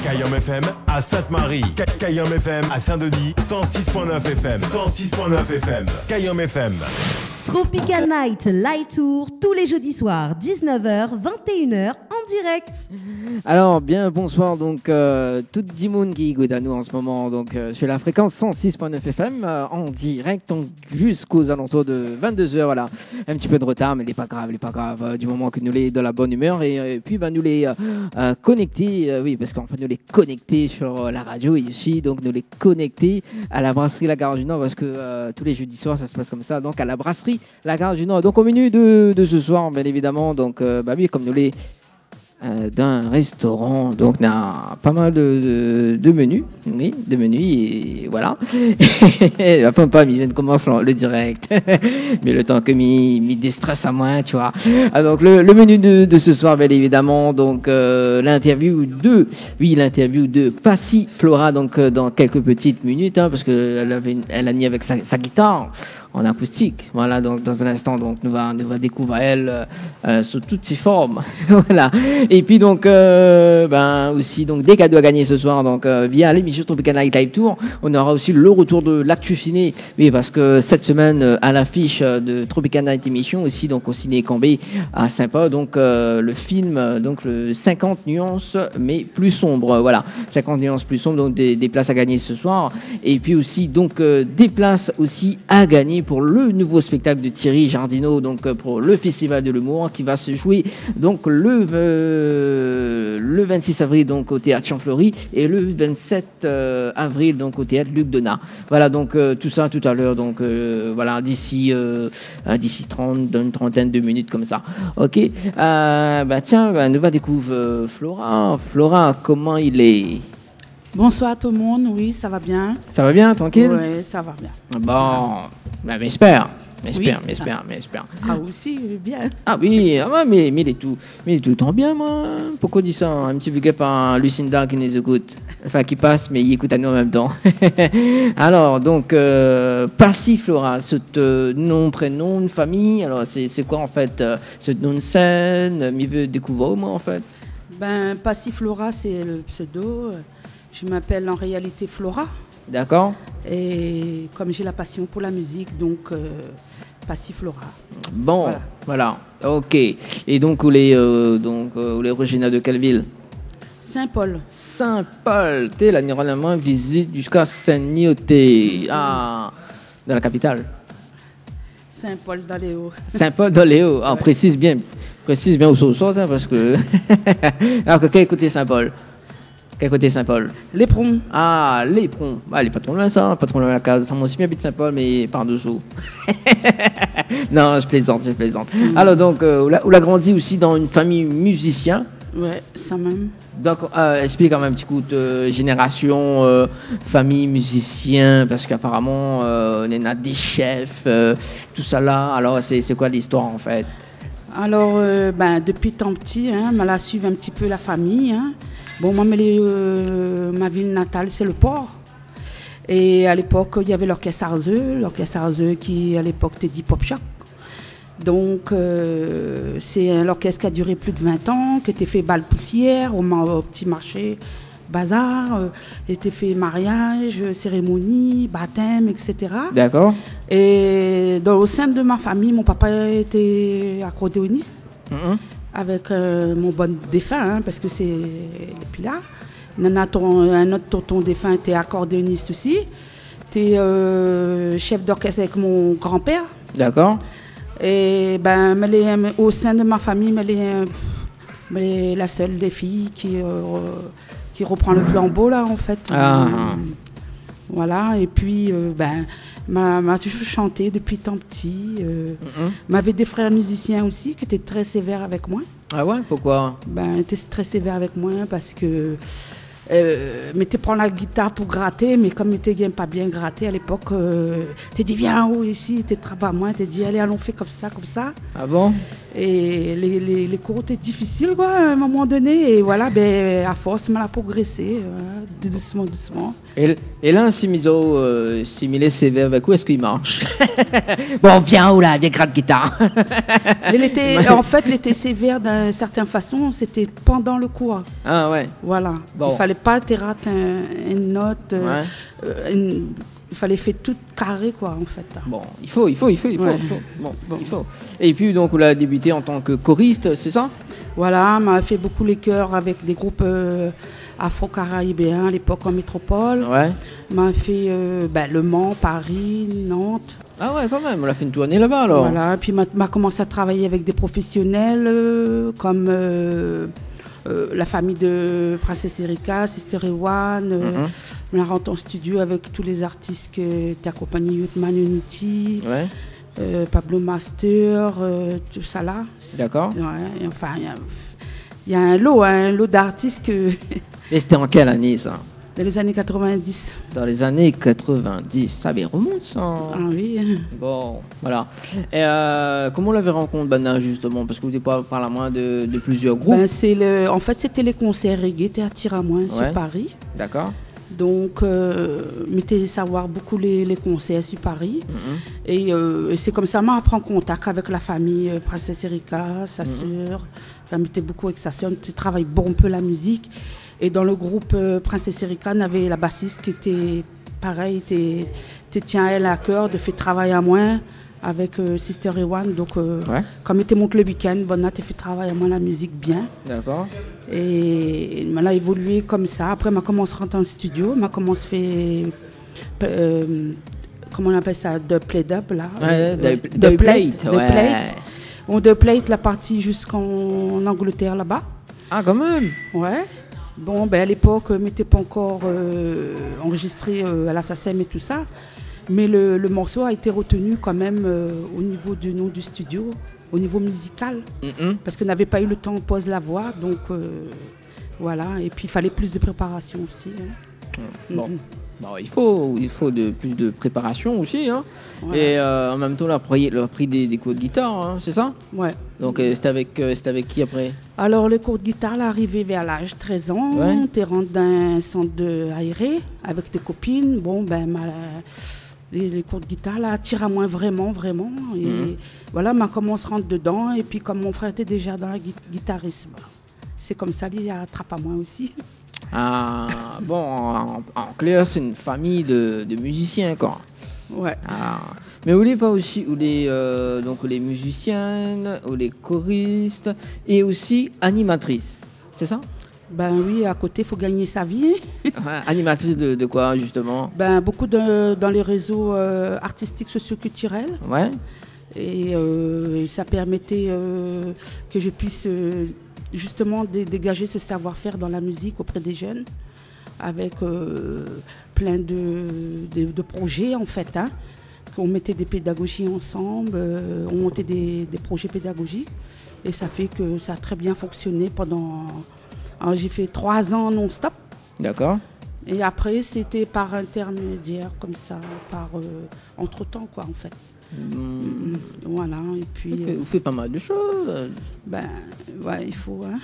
Kayam FM à Sainte-Marie. Kayam FM à Saint-Denis. 106.9 FM. 106.9 FM. Kayam FM. Tropical Night Live Tour tous les jeudis soirs 19h 21h en direct. Alors bien bonsoir donc toute Dimoun qui écoute à nous en ce moment donc sur la fréquence 106.9 FM en direct donc jusqu'aux alentours de 22h. Voilà, un petit peu de retard mais il n'est pas grave du moment que nous les de la bonne humeur et puis nous les connecter oui parce qu'en fait nous les connecter sur la radio et aussi donc nous les connecter à la brasserie La Gare du Nord parce que tous les jeudis soirs ça se passe comme ça donc à la brasserie La Gare du Nord. Donc au menu de ce soir bien évidemment donc oui comme nous les d'un restaurant, donc on a pas mal de menus, oui, de menus et voilà. Enfin pas, il vient de commencer le direct, mais le temps que m'y déstresse à moi, tu vois. Alors, donc le menu de ce soir, bien évidemment, donc l'interview de Passiflora, donc dans quelques petites minutes, hein, parce que elle a mis avec sa guitare en acoustique, voilà. Donc dans un instant, donc nous va découvrir elle sous toutes ses formes, voilà. Et puis donc aussi donc des cadeaux à gagner ce soir donc via l'émission Tropical Night Live Tour. On aura aussi le retour de l'actu ciné, oui parce que cette semaine à l'affiche de Tropical Night émission aussi donc au ciné Cambé à Saint-Paul donc le film donc le 50 nuances mais plus sombre, voilà 50 nuances plus sombres donc des places à gagner ce soir et puis aussi donc des places aussi à gagner pour le nouveau spectacle de Thierry Jardineau donc pour le Festival de l'Humour qui va se jouer donc le 26 avril donc au théâtre Champfleury et le 27 avril donc au théâtre Luc Donat. Voilà donc tout ça tout à l'heure donc voilà d'ici une trentaine de minutes comme ça. OK. Tiens, nous va découvrir Flora, comment il est? Bonsoir tout le monde, oui, ça va bien. Ça va bien, tranquille? Oui, ça va bien. Bon, m'espère. M'espère. Ah aussi, bien. Ah oui, mais il est tout le temps bien, moi. Pourquoi dis ça? Un petit big up à Lucinda qui nous écoute. Enfin, qui passe, mais il écoute à nous en même temps. Alors, donc, Passiflora, ce nom, prénom, une famille. Alors, c'est quoi, en fait, ce nom de scène? Il veut découvrir, moi, en fait. Passiflora, c'est le pseudo. Je m'appelle en réalité Flora. D'accord. Et comme j'ai la passion pour la musique, donc Passiflora. Bon, voilà. OK. Et donc, où est originaire de quelle ville? Saint-Paul. Saint-Paul. T'es là, normalement, visite jusqu'à Saint-Nioté. Ah, dans la capitale. Saint-Paul d'Aléo. Saint-Paul d'Aléo. Ah, ouais. Précise bien où ça sort, parce que. Alors, quel côté Saint-Paul? Quel côté Saint-Paul? L'éperon. Ah, l'éperon. Bah, elle est pas trop loin, ça. Pas trop loin de la case. Moi aussi, j'habite Saint-Paul, mais par-dessous. Non, je plaisante. Alors, donc, on a grandi aussi dans une famille musicien. Ouais, ça même. Donc, explique quand même un petit coup de génération, famille, musicien, parce qu'apparemment, on a des chefs, tout ça là. Alors, c'est quoi l'histoire, en fait? Alors, depuis tant petit, on a suivi un petit peu la famille, Bon, moi, ma ville natale, c'est le Port. Et à l'époque, il y avait l'orchestre Arzeux qui, à l'époque, était dit Pop Shock. Donc, c'est un orchestre qui a duré plus de 20 ans, qui était fait bal poussière, au petit marché, bazar, était fait mariage, cérémonie, baptême, etc. D'accord. Et au sein de ma famille, mon papa était accordéoniste. Avec mon bon défunt, parce que c'est puis là. Un autre tonton défunt était accordéoniste aussi. Était chef d'orchestre avec mon grand-père. D'accord. Et au sein de ma famille, elle est la seule des filles qui reprend le flambeau là en fait. Voilà. Et puis m'a toujours chanté depuis tant petit. M'avait des frères musiciens aussi qui étaient très sévères avec moi. Ah ouais, pourquoi? Ils étaient très sévères avec moi parce que m'était prendre la guitare pour gratter, mais comme m'était pas bien gratté à l'époque, t'es dit viens en haut ici, t'es très bas moi, t'es dit allez allons fait comme ça. Ah bon? Et les cours étaient difficiles quoi, à un moment donné, et voilà, à force, m'a progressé, doucement. Et là, si il est sévère avec où est-ce qu'il marche? Bon, viens gratte guitare. En fait, il était sévère d'une certaine façon, c'était pendant le cours. Ah ouais. Voilà. Bon. Il fallait pas te rater une note. Il fallait faire tout carré, quoi, en fait. Bon, il faut. Bon, il faut. Et puis, donc, vous avez débuté en tant que choriste, c'est ça? Voilà, m'a fait beaucoup les chœurs avec des groupes afro-caribéens à l'époque en métropole. Ouais. M'a fait Le Mans, Paris, Nantes. Ah ouais, quand même, on a fait une tournée là-bas, alors. Voilà, puis m'a commencé à travailler avec des professionnels comme la famille de Princesse Erika, Sister Ewan. On a rentré en studio avec tous les artistes qui étaient accompagnés, Youthman Unity, Pablo Master, tout ça là. D'accord. Ouais, enfin, il y a un lot d'artistes que... Et c'était en quelle année, ça? Dans les années 90. Dans les années 90, ça remonte, ça. Ah oui. Bon, voilà. Et comment on l'avait rencontré, Bana, justement? Parce que vous n'êtes pas par la main de plusieurs groupes. En fait, c'était les concerts reggae, Théâtre Tiramoin sur Paris. D'accord. Donc, m'était savoir beaucoup les concerts sur Paris. Et c'est comme ça, m'a pris contact avec la famille Princesse Erika, sa sœur. Elle m'était beaucoup avec sa sœur. On travaille bon un peu la musique. Et dans le groupe Princesse Erika, on avait la bassiste qui était pareil, tient elle à cœur de faire travail à moi avec Sister Ewan. Donc, comme elle monte le week-end, elle fait travail à moi la musique bien. D'accord. Et elle a évolué comme ça. Après, elle commence à rentrer en studio, elle commence à faire, comment on appelle ça, de play-dub là. De plate. On de plate la partie jusqu'en Angleterre là-bas. Ah, quand même. Ouais. Bon, à l'époque, je n'étais pas encore enregistré à la SACEM et tout ça. Mais le morceau a été retenu quand même au niveau du nom du studio, au niveau musical. Parce qu'on n'avait pas eu le temps de poser la voix. Donc, voilà. Et puis, il fallait plus de préparation aussi. Bon. Bon, il faut plus de préparation aussi. Hein. Voilà. Et en même temps, on a pris des cours de guitare, hein, c'est ça? Ouais. Donc, c'était avec qui après? Alors, le cours de guitare, l'arrivée vers l'âge de 13 ans. Ouais. Tu rentres dans un centre aéré avec tes copines. Bon, les cours de guitare, là, attirent à moi vraiment. Et voilà, ma commence à rentrer dedans. Et puis, comme mon frère était déjà dans la guitarisme, c'est comme ça, il attrape à moi aussi. Ah, bon, en clair, c'est une famille de musiciens, quoi. Ouais. Ah. Mais vous n'êtes pas aussi donc les musiciennes, ou les choristes, et aussi animatrices, c'est ça? Ben oui, à côté, il faut gagner sa vie. Animatrice de quoi, justement? Beaucoup dans les réseaux artistiques, socioculturels. Ouais. Et ça permettait que je puisse... justement dégager ce savoir-faire dans la musique auprès des jeunes avec plein de projets en fait. Hein. On mettait des pédagogies ensemble, on montait des projets pédagogiques et ça fait que ça a très bien fonctionné pendant... Alors, j'ai fait 3 ans non-stop. D'accord. Et après, c'était par intermédiaire, comme ça, par entre-temps, quoi, en fait. Voilà, et puis... Vous faites pas mal de choses. Ouais, il faut, hein.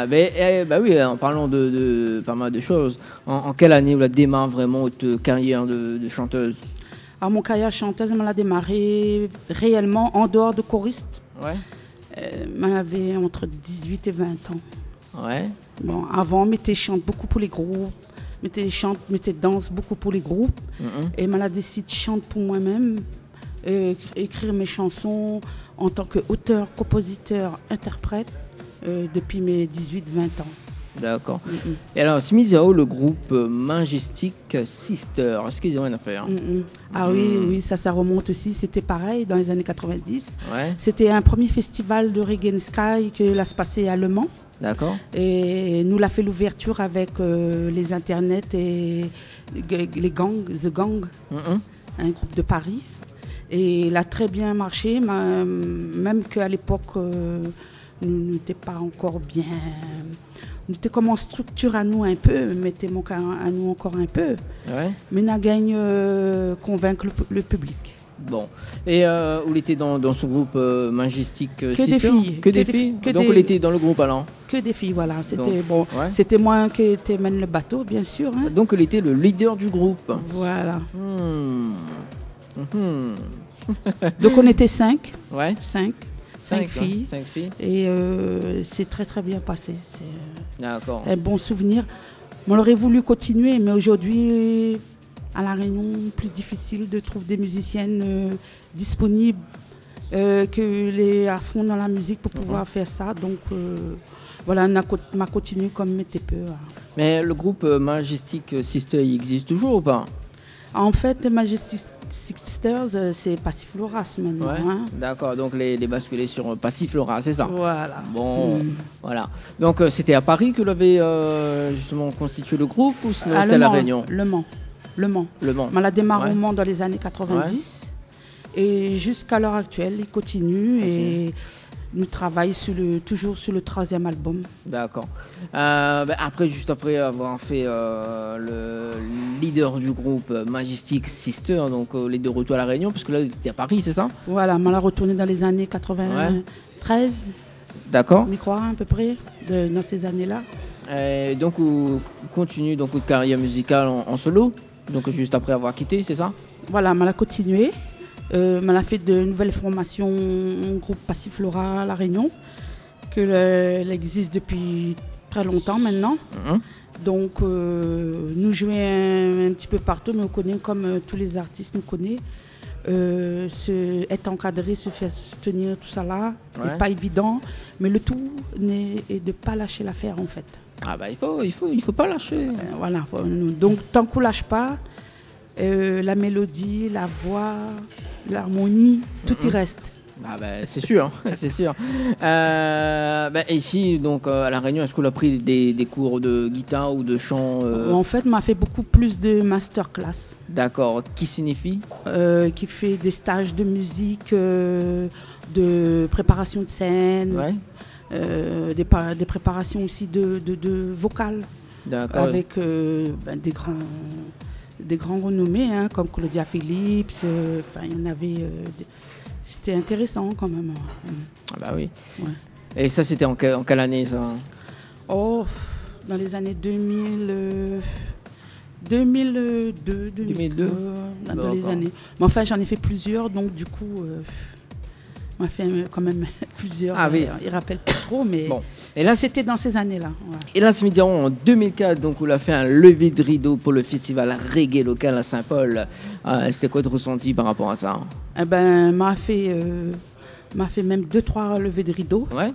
Oui, en parlant de pas mal de choses, en quelle année vous avez démarré vraiment votre carrière de chanteuse? Alors, mon carrière chanteuse, elle m'a démarré réellement en dehors de choriste. Ouais. J'avais entre 18 et 20 ans. Ouais. Bon, avant, je chante beaucoup pour les groupes. Je danse beaucoup pour les groupes. Et je décidé de chanter pour moi-même, écrire mes chansons en tant qu'auteur, compositeur, interprète depuis mes 18-20 ans. D'accord. Et alors, Smithao, le groupe Majestic Sister, est-ce qu'ils ont rien à faire? Ah oui, ça remonte aussi. C'était pareil dans les années 90. Ouais. C'était un premier festival de Reggae Sky que là se passait à Le Mans. D'accord. Et nous l'a fait l'ouverture avec les internets et les gangs, The Gang, un groupe de Paris. Et il a très bien marché, même qu'à l'époque, nous n'étions pas encore bien. Nous étions comme en structure à nous un peu, mettez mon cas à nous encore un peu. Ouais. Mais on a gagné convaincre le public. Bon. Et où il était dans ce groupe Majestic Sister? Des filles. Que des filles. Donc il était dans le groupe allant. Que des filles, voilà. C'était moi qui mène le bateau, bien sûr. Hein. Donc il était le leader du groupe. Voilà. Donc on était 5. Ouais. 5. 5 filles. 5 filles. Et c'est très très bien passé. D'accord. Un bon souvenir. On aurait voulu continuer, mais aujourd'hui, à La Réunion, plus difficile de trouver des musiciennes disponibles que les à fond dans la musique pour pouvoir faire ça. Donc voilà, on a continué comme était peu. Mais le groupe Majestic Sisters, il existe toujours ou pas? En fait, Majestic Sisters, c'est Passiflora maintenant. Ouais. Hein. D'accord, donc les basculer sur Passiflora, c'est ça? Voilà. Bon, voilà. Donc c'était à Paris que vous avez justement constitué le groupe ou c'était à La Réunion? Le Mans. On l'a démarré au Mans dans les années 90 et jusqu'à l'heure actuelle, il continue et nous travaillons toujours sur le 3e album. D'accord. Juste après avoir fait le leader du groupe Majestic Sisters, donc les deux retours à La Réunion, parce que là, tu es à Paris, c'est ça? Voilà, on l'a retourné dans les années 93. D'accord. Je crois, à peu près, dans ces années-là. Et donc, on continue donc, votre carrière musicale en solo, donc juste après avoir quitté, c'est ça? Voilà, on l'a continué. On a fait de nouvelles formations au groupe Passiflora à La Réunion, elle existe depuis très longtemps maintenant. Donc, nous jouons un petit peu partout, mais on connaît comme tous les artistes nous connaissent. Être encadré, se faire soutenir, tout ça là, n'est pas évident, mais le tout est de ne pas lâcher l'affaire en fait. Ah bah il faut pas lâcher. Voilà, donc tant qu'on ne lâche pas, la mélodie, la voix, l'harmonie, tout y reste. Ah bah, c'est sûr, c'est sûr. Ici, donc à La Réunion, est-ce qu'on a pris des cours de guitare ou de chant En fait, on m'a fait beaucoup plus de masterclass. D'accord. Qui signifie qui fait des stages de musique, de préparation de scène, des préparations aussi de vocal. D'accord. Avec des grands renommés, hein, comme Claudia Phillips. Il y en avait... C'était intéressant quand même. Ah bah oui. Ouais. Et ça, c'était en quelle année ça? Oh, dans les années 2002, 2002. Dans les années. Mais enfin, j'en ai fait plusieurs, donc du coup, on a fait quand même plusieurs. Ah oui. Il ne rappelle pas trop, mais bon. Et là, c'était dans ces années-là. Ouais. Et là, ce midi, en 2004, donc, on a fait un lever de rideau pour le festival reggae local à Saint-Paul. C'était quoi de ressenti par rapport à ça? M'a fait même 2-3 levées de rideau. Ouais.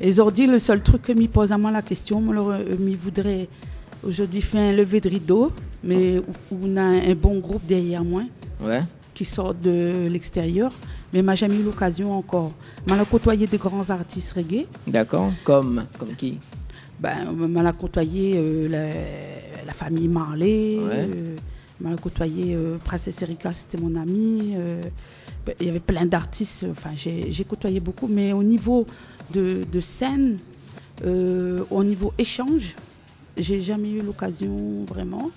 Et ils ont dit, le seul truc que m'y pose à moi la question, m'y voudrait aujourd'hui faire un lever de rideau, mais où on a un bon groupe derrière moi, qui sort de l'extérieur. Mais m'a jamais eu l'occasion encore. M'a côtoyé de grands artistes reggae. D'accord. Comme qui? M'a côtoyé la famille Marley. M'a côtoyé Princesse Erika, c'était mon amie. Il y avait plein d'artistes. Enfin, j'ai côtoyé beaucoup. Mais au niveau de scène, au niveau échange, j'ai jamais eu l'occasion vraiment.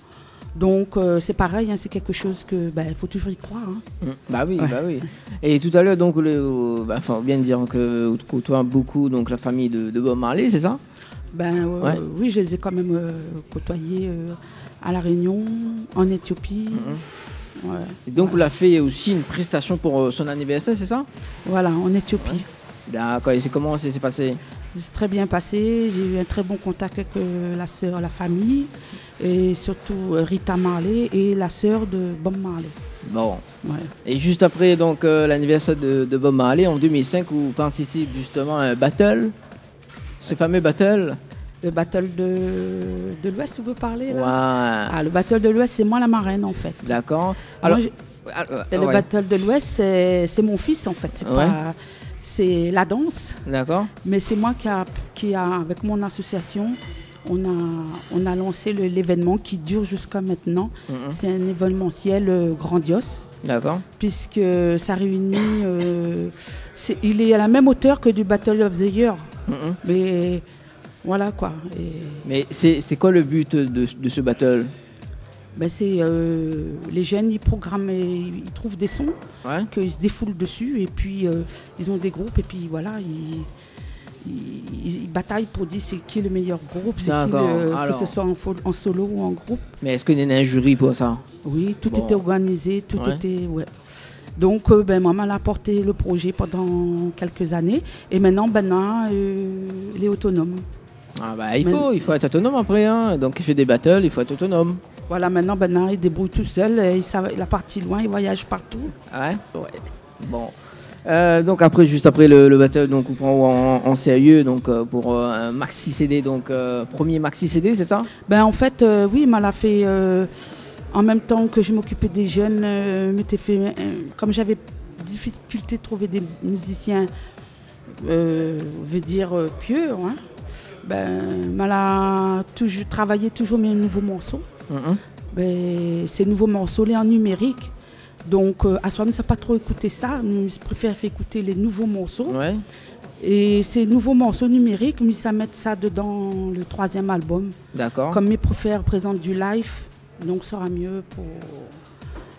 Donc c'est pareil, hein, c'est quelque chose que faut toujours y croire. Hein. Bah oui. Et tout à l'heure, donc, faut bien dire que vous côtoyez beaucoup donc la famille de Bob Marley, c'est ça? Oui, je les ai quand même côtoyés à La Réunion, en Éthiopie. Ouais. Et donc vous l'avez fait aussi une prestation pour son anniversaire, c'est ça? Voilà, en Éthiopie. Ouais. D'accord. Et comment ça s'est passé? C'est très bien passé. J'ai eu un très bon contact avec la sœur, la famille, et surtout Rita Marley et la sœur de Bob Marley. Bon. Ouais. Et juste après donc l'anniversaire de Bob Marley en 2005, vous participez justement à un battle, ce fameux battle. Le battle de l'Ouest, vous parlez là? Ouais. Ah, le battle de l'Ouest, c'est moi la marraine en fait. D'accord. Alors, le battle de l'Ouest, c'est mon fils en fait. C'est la danse. D'accord. Mais c'est moi qui a, avec mon association, on a lancé l'événement qui dure jusqu'à maintenant. C'est un événementiel grandiose. D'accord. Puisque ça réunit... il est à la même hauteur que du Battle of the Year. Mais voilà quoi. Mais c'est quoi le but de ce battle? C'est les jeunes, ils programment, ils trouvent des sons, qu'ils se défoulent dessus, et puis ils ont des groupes, et puis voilà, ils bataillent pour dire c'est qui le meilleur groupe, c'est qui que ce soit en solo ou en groupe. Mais est-ce qu'il y a un jury pour ça? Oui, tout était organisé, tout était... Ouais. Donc, maman a porté le projet pendant quelques années. Et maintenant, il est autonome. Ah bah, il faut être autonome après. Hein. Donc, il fait des battles, il faut être autonome. Voilà, maintenant, il débrouille tout seul. Il a parti loin, il voyage partout. Ouais. Bon. Donc juste après le battle, donc on prend en sérieux donc pour un maxi CD, donc premier maxi CD, c'est ça? En fait, oui, il m'a fait en même temps que je m'occupais des jeunes, comme j'avais difficulté de trouver des musiciens, pieux, hein, m'a toujours travaillé mes nouveaux morceaux. Ces nouveaux morceaux, les en numérique. Donc, à soi, je ne sais pas trop écouter ça. Je préfère écouter les nouveaux morceaux. Ouais. Et ces nouveaux morceaux numériques, ça mettre ça dedans le 3e album. D'accord. Comme mes préfères présentent du live, donc ça sera mieux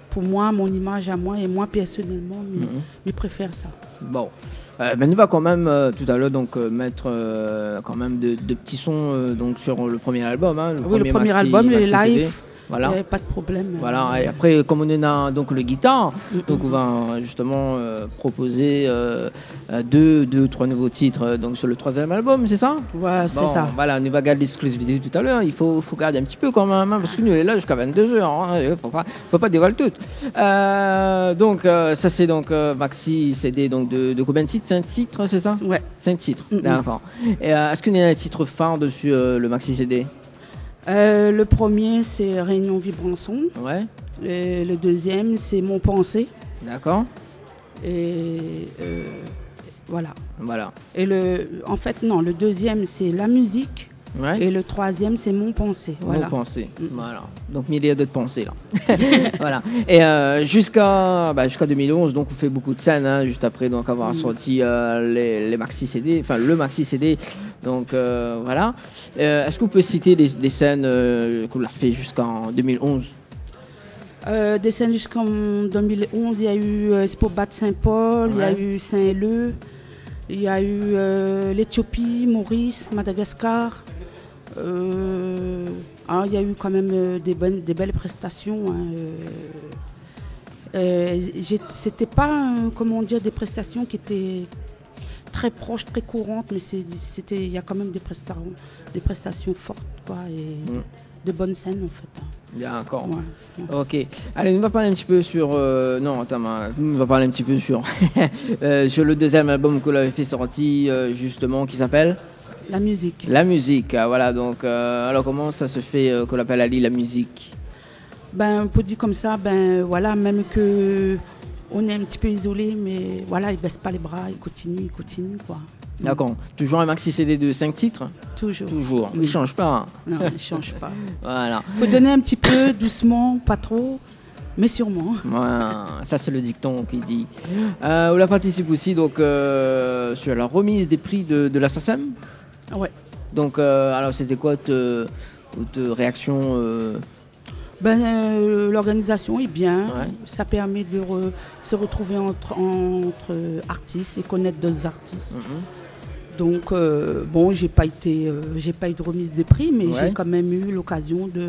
pour moi, mon image à moi et moi personnellement, je préfère ça. Bon. Nous va quand même tout à l'heure donc mettre quand même de petits sons donc sur le premier album. Hein, le premier album, les live. Voilà. Il n'y avait pas de problème. Voilà. Et après, comme on est dans donc, le guitare, donc on va justement proposer 2-3 nouveaux titres donc, sur le 3e album, c'est ça? Ouais, c'est ça. Voilà, on va garder l'exclusivité tout à l'heure. Il faut garder un petit peu quand même, hein, parce que nous, on est là jusqu'à 22h. Hein, il ne faut pas dévoiler tout. Donc, ça, c'est donc maxi CD donc, de combien de titres? 5 titres, c'est ça? Ouais. 5 titres, d'accord. Et est-ce qu'il y a un titre phare dessus le maxi CD? Le premier, c'est Réunion Vibranson. Ouais. Le deuxième, c'est Mon Pensée. D'accord. Et voilà. Et le deuxième, c'est La Musique. Ouais. Et le troisième, c'est Mon Pensée. Voilà. Mon Pensée. Voilà. Donc, milliers de pensées, là. Voilà. Et jusqu'à 2011, donc, on fait beaucoup de scènes, hein, juste après donc, avoir sorti les maxi CD, enfin, le maxi CD. Donc, voilà. Est-ce que vous pouvez citer des scènes qu'on a fait jusqu'en 2011? Des scènes jusqu'en 2011, il y a eu Expo Bat Saint-Paul, il y a eu Saint-Leu, il y a eu l'Éthiopie, Maurice, Madagascar. Il y a eu quand même des belles prestations. C'était pas, des prestations qui étaient très proches, très courantes, mais il y a quand même des prestations fortes, quoi, et de bonnes scènes en fait. D'accord. Ouais. Ok. Allez, on va parler un petit peu sur. On va parler un petit peu sur sur le deuxième album que vous avez fait sortir justement, qui s'appelle La Musique. La Musique. Voilà. Donc, alors comment ça se fait qu'on l'appelle Ali La Musique? On peut dire comme ça. Même que on est un petit peu isolé, mais voilà, il baisse pas les bras, il continue, quoi. D'accord. Toujours un maxi CD de 5 titres? Toujours. Il ne change pas. Non, il ne change pas. Voilà. Il faut donner un petit peu, doucement, pas trop, mais sûrement. Voilà. Ça, c'est le dicton qui dit. On la participe aussi donc, sur la remise des prix de la SACEM. Ouais. Donc, alors, c'était quoi votre réaction l'organisation est bien, ça permet de se retrouver entre artistes et connaître d'autres artistes. Donc j'ai pas eu de remise de prix, mais j'ai quand même eu l'occasion de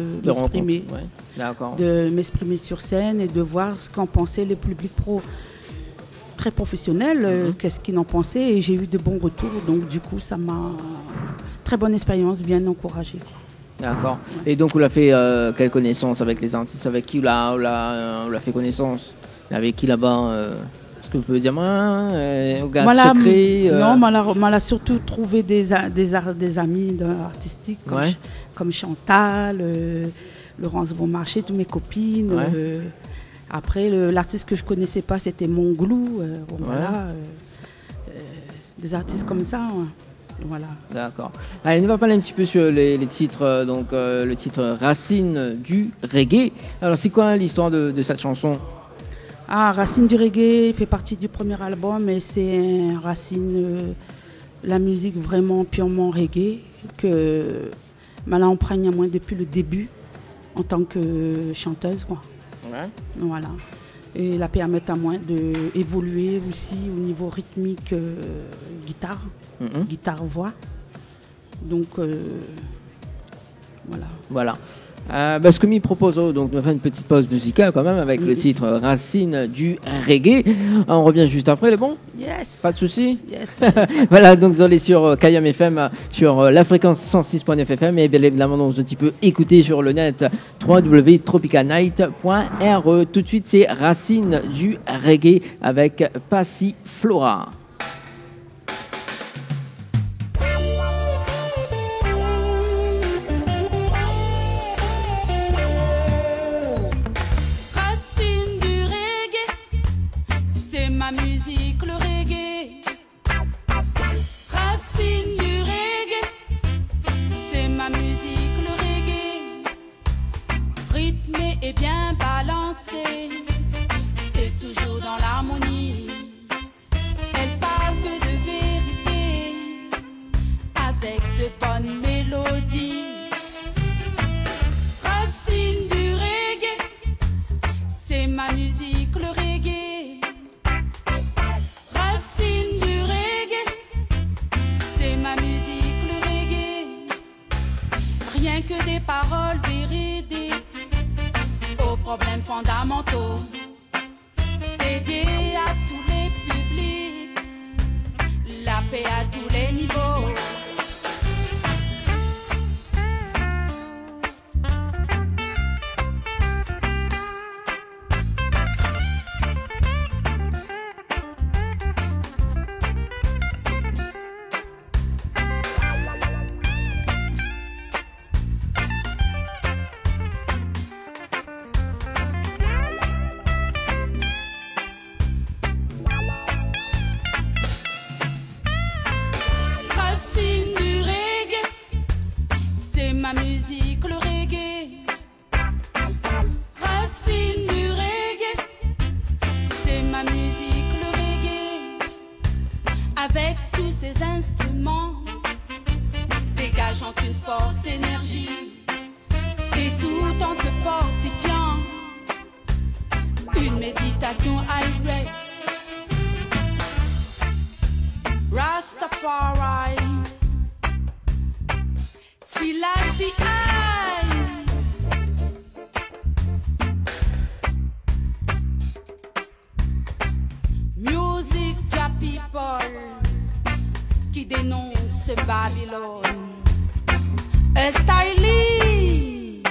m'exprimer sur scène et de voir ce qu'en pensaient les publics très professionnels, qu'est-ce qu'ils en pensaient, et j'ai eu de bons retours, donc du coup ça m'a très bonne expérience, bien encouragée. D'accord. Ouais. Et donc, vous avez fait quelle connaissance avec les artistes? Avec qui vous l'avez fait connaissance? Avec qui là-bas Est-ce que vous pouvez dire au gars secret Non, on a surtout trouvé des amis artistiques comme Chantal, Laurence Bonmarché, toutes mes copines. Après, l'artiste que je ne connaissais pas, c'était Monglou. Des artistes comme ça. Voilà. D'accord. Allez, on va parler un petit peu sur les titres. Donc, le titre Racine du reggae. Alors, c'est quoi l'histoire de cette chanson? Racine du reggae fait partie du premier album, et c'est Racine, la musique vraiment purement reggae que Mala emprunte à moi depuis le début en tant que chanteuse, quoi. Ouais. Voilà. Et la permettre à moi d'évoluer aussi au niveau rythmique, guitare-voix. Donc, voilà. Voilà. Ce que m'y propose, donc on va faire une petite pause musicale quand même avec le titre Racine du reggae. On revient juste après, les bons? Yes. Pas de soucis. Yes. Voilà, donc vous allez sur Kayam FM, sur la fréquence 106.9 FM et bien évidemment donc, tu peux écouter sur le net www.tropicalnight.re. Tout de suite, c'est Racine du reggae avec Passiflora. Ma musique, le reggae. Racine du reggae, c'est ma musique, le reggae. Rythmé et bien balancé, et toujours dans l'harmonie. Elle parle que de vérité, avec de bonnes mélodies. Racine du reggae, c'est ma musique, le reggae. Racine du reggae, c'est ma musique, le reggae. Rien que des paroles véridiques aux problèmes fondamentaux, dédiées à tous les publics, la paix à tous les niveaux. Ma musique, le reggae. Racine du reggae, c'est ma musique, le reggae. Avec tous ces instruments, dégageant une forte énergie, et tout en se fortifiant, une méditation irate. Rastafari. Selassie I. Music ja people qui dénonce Babylone. A stylie.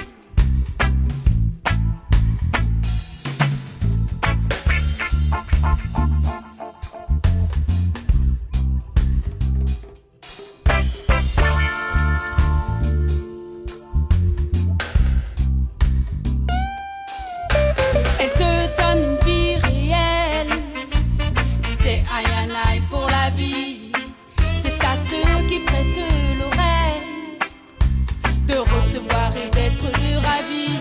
Elle te donne une vie réelle, c'est I and I pour la vie. C'est à ceux qui prêtent l'oreille de recevoir et d'être ravis.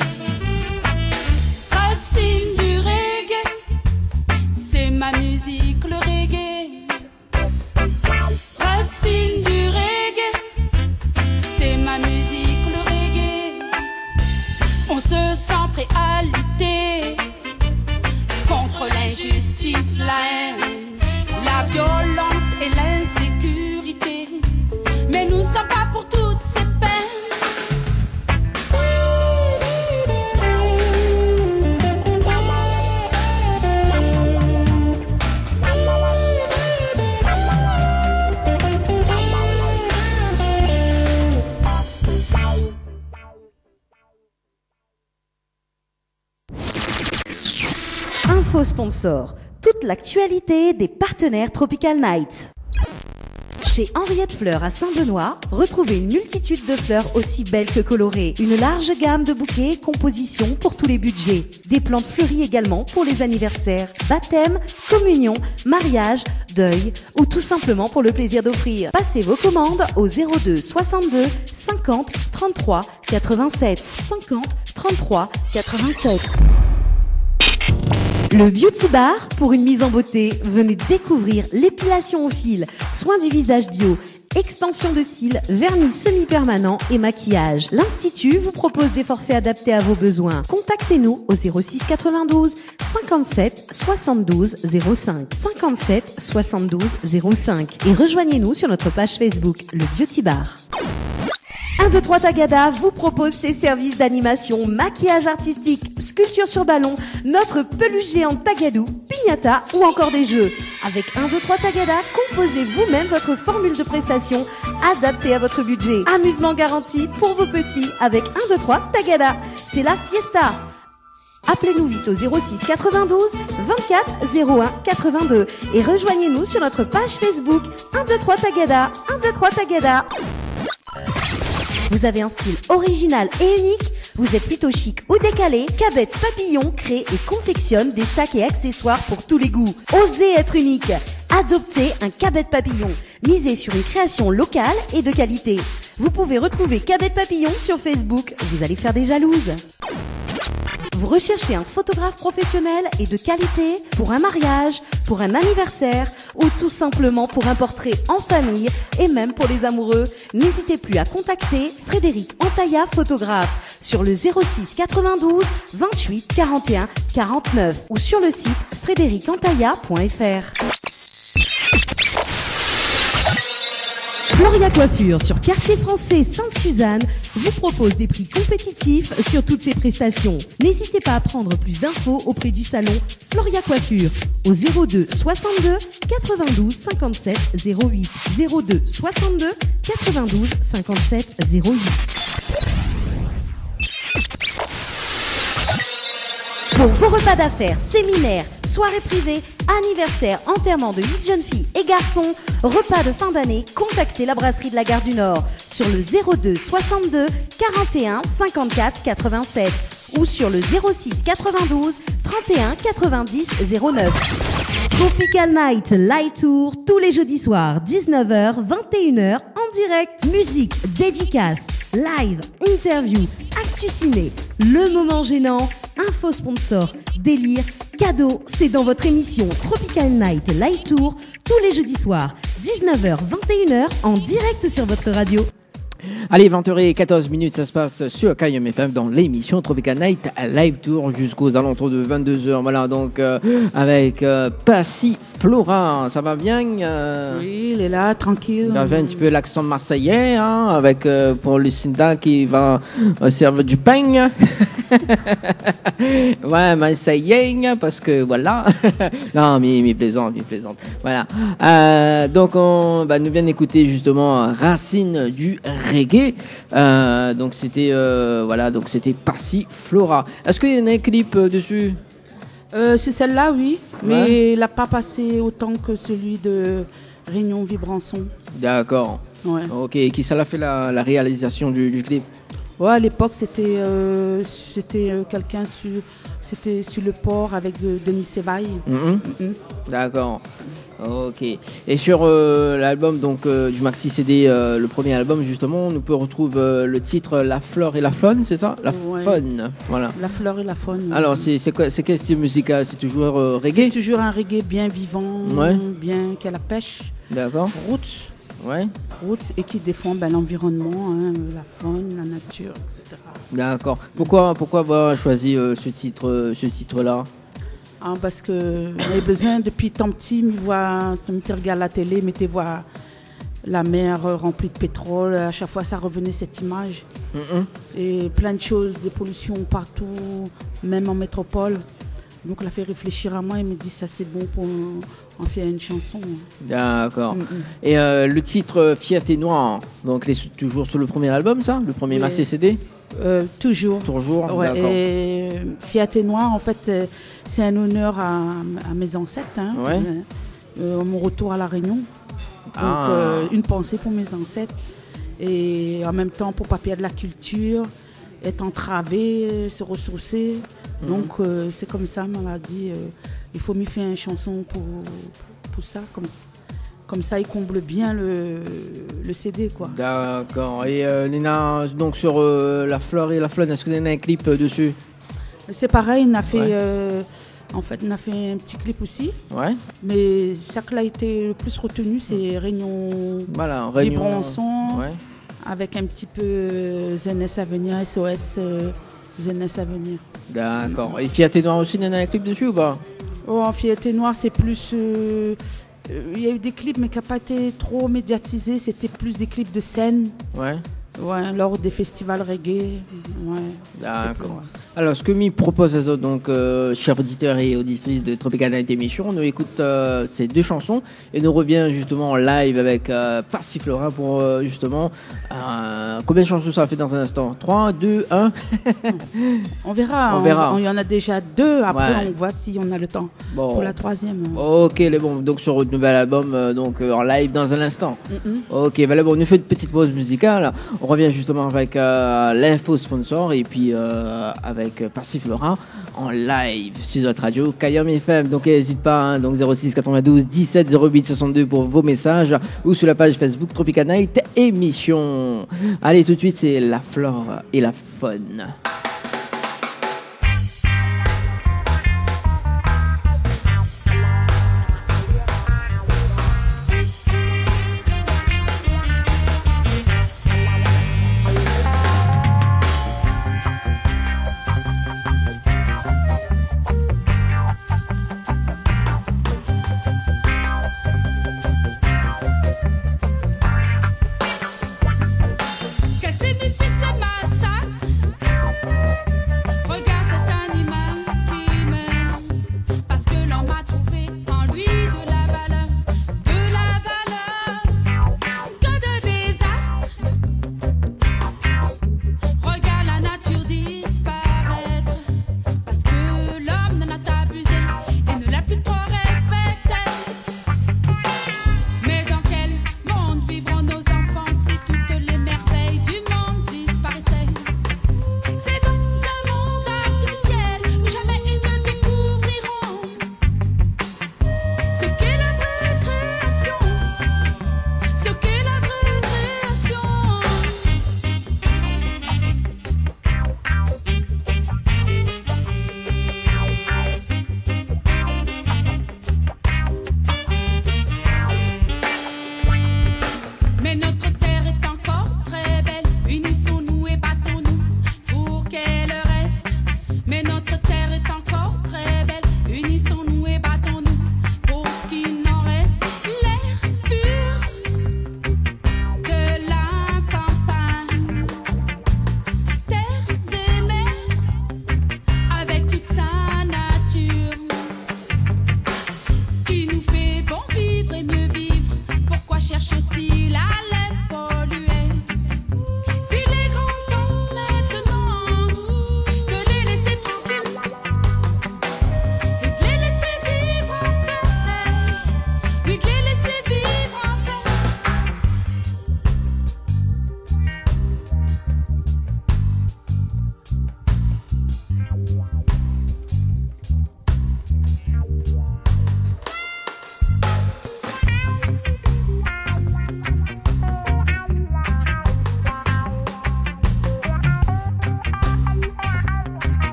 Racine du reggae, c'est ma musique, le reggae. Racine du reggae, c'est ma musique, le reggae. On se sent prêt à lutter contre l'injustice, la haine, la violence et l'insécurité. Mais nous sommes pas pour toutes ces peines. Info sponsor, toute l'actualité des partenaires Tropical Night. Chez Henriette Fleurs à Saint-Benoît, retrouvez une multitude de fleurs aussi belles que colorées. Une large gamme de bouquets et compositions pour tous les budgets. Des plantes fleuries également pour les anniversaires, baptêmes, communions, mariages, deuil ou tout simplement pour le plaisir d'offrir. Passez vos commandes au 02 62 50 33 87 50 33 87. Le Beauty Bar, pour une mise en beauté, venez découvrir l'épilation au fil, soins du visage bio, extension de cils, vernis semi-permanent et maquillage. L'Institut vous propose des forfaits adaptés à vos besoins. Contactez-nous au 06 92 57 72 05 57 72 05 et rejoignez-nous sur notre page Facebook, le Beauty Bar. 1, 2, 3 Tagada vous propose ses services d'animation, maquillage artistique, sculpture sur ballon, notre peluche géante Tagadou, piñata ou encore des jeux. Avec 1, 2, 3 Tagada, composez vous-même votre formule de prestation adaptée à votre budget. Amusement garanti pour vos petits avec 1, 2, 3 Tagada. C'est la fiesta. Appelez-nous vite au 06 92 24 01 82 et rejoignez-nous sur notre page Facebook 1, 2, 3 Tagada. 1, 2, 3 Tagada. Vous avez un style original et unique, vous êtes plutôt chic ou décalé, Cabette Papillon crée et confectionne des sacs et accessoires pour tous les goûts. Osez être unique. Adoptez un Cabette Papillon. Misez sur une création locale et de qualité. Vous pouvez retrouver Cabette Papillon sur Facebook. Vous allez faire des jalouses. Vous recherchez un photographe professionnel et de qualité pour un mariage, pour un anniversaire ou tout simplement pour un portrait en famille et même pour les amoureux, n'hésitez plus à contacter Frédéric Antaïa, photographe, sur le 06 92 28 41 49 ou sur le site frédéricantaïa.fr. Floria Coiffure sur Quartier Français Sainte-Suzanne vous propose des prix compétitifs sur toutes ses prestations. N'hésitez pas à prendre plus d'infos auprès du salon Floria Coiffure au 02 62 92 57 08 02 62 92 57 08. Pour vos repas d'affaires, séminaires, soirées privées, anniversaires, enterrements de 8 jeunes filles et garçons, repas de fin d'année, contactez la brasserie de la Gare du Nord sur le 02 62 41 54 87 ou sur le 06 92 31 90 09. Tropical Night Light Tour tous les jeudis soirs, 19h, 21h en direct. Musique, dédicace, live, interview, actu ciné, le moment gênant, info sponsor, délire, cadeau, c'est dans votre émission Tropical Night Light Tour tous les jeudis soirs, 19h, 21h en direct sur votre radio. Allez, 20h14, ça se passe sur KIM FM dans l'émission Tropical Night Live Tour jusqu'aux alentours de 22h. Voilà, donc avec Passiflora, ça va bien Oui, il est là, tranquille. Il a fait un petit peu l'accent marseillais, hein, avec pour Lucinda qui va servir du pain. Ouais, marseillais, parce que voilà. Non, mais plaisante. Voilà. Donc, nous vient d'écouter justement Racine du reggae. Donc c'était Passiflora. Est-ce qu'il y en a un clip dessus? C'est celle-là, oui, mais il n'a pas passé autant que celui de Réunion Vibrançon. D'accord. Ouais. Ok, qui ça l'a fait la réalisation du clip? Ouais, à l'époque c'était quelqu'un c'était sur le port avec Denis Sévaille. D'accord. Ok. Et sur l'album donc du maxi CD, le premier album justement, on peut retrouver le titre La Fleur et la Faune, c'est ça? La Faune. Voilà. La Fleur et la Faune. Alors c'est quel style musical? C'est toujours reggae? C'est toujours un reggae bien vivant, bien qu'à la pêche. D'accord. Roots. Ouais. Roots et qui défend l'environnement, la faune, la nature, etc. D'accord. Pourquoi avoir choisi ce titre-là? Parce que j'avais besoin depuis tant petit, tu regardes la télé, mais tu vois la mer remplie de pétrole, à chaque fois ça revenait cette image. Et plein de choses, des pollutions partout, même en métropole. Donc elle a fait réfléchir à moi et me dit ça c'est bon pour en faire une chanson. D'accord. Et le titre Fierté Noire, donc toujours sur le premier album ça? Le premier maxi CD? Toujours. Toujours, ouais, d'accord. Et Fierté Noire, en fait, c'est un honneur à mes ancêtres. Mon retour à La Réunion. Donc une pensée pour mes ancêtres. Et en même temps pour pas perdre la culture, être entravé, se ressourcer. Donc c'est comme ça, on m'a dit, il faut mieux faire une chanson pour ça, comme ça il comble bien le CD quoi. D'accord. Et Nina, donc sur La Fleur et la Faune, est-ce que vous avez un clip dessus? C'est pareil, on a fait en fait on a fait un petit clip aussi. Ouais. Mais ça qui a été le plus retenu c'est Réunion Vibrançon, avec un petit peu Jeunesse à venir, SOS Jeunesse à venir. D'accord. Et Fierté Noire aussi, il y en a un clip dessus ou pas? En Fierté Noire, c'est plus... il y a eu des clips, mais qui n'ont pas été trop médiatisés. C'était plus des clips de scène. Ouais. Ouais, lors des festivals reggae. Ouais, d'accord. Alors, ce que m'y propose aux autres, donc, chers auditeurs et auditrices de Tropical Night Émission, nous écoute ces 2 chansons et nous revient justement en live avec Passiflora pour justement. Combien de chansons ça fait dans un instant? 3, 2, 1 On verra. On verra. Il y en a déjà 2. Après, Ouais. on voit si on a le temps Bon. pour la 3e. Ok, les bons. Donc, sur votre nouvel album, en live dans un instant. Ok, bah, bon, on nous fait une petite pause musicale. On revient justement avec l'info sponsor et puis avec Passiflora en live sur notre radio Kayam FM. Donc n'hésite pas, hein, donc 06 92 17 08 62 pour vos messages ou sur la page Facebook Tropical Night Émission. Allez, tout de suite, c'est la flore et la faune. Que signifie ce massacre? Regarde cet animal qui meurt parce que l'homme a trouvé en lui de la valeur, que de désastres. Regarde la nature disparaître parce que l'homme n'en a abusé et ne l'a plus trop respecté. Mais dans quel monde vivront nos enfants si toutes les merveilles du monde disparaissaient? C'est dans un monde artificiel où jamais ils ne découvriront ce qu'est la vraie création, ce qu'est la vraie création. Mais notre terre est encore très belle. Unissons-nous et battons-nous pour qu'elle reste. Mais notre terre est encore très belle. Unissons-nous et battons-nous pour ce qu'il n'en reste. L'air pur de la campagne, terres et mers avec toute sa nature qui nous fait bon vivre et mieux vivre. Pourquoi cherche-t-il à les polluer? S'il est grand temps maintenant de les laisser tranquilles et de les laisser vivre en paix, oui, de les laisser vivre en paix.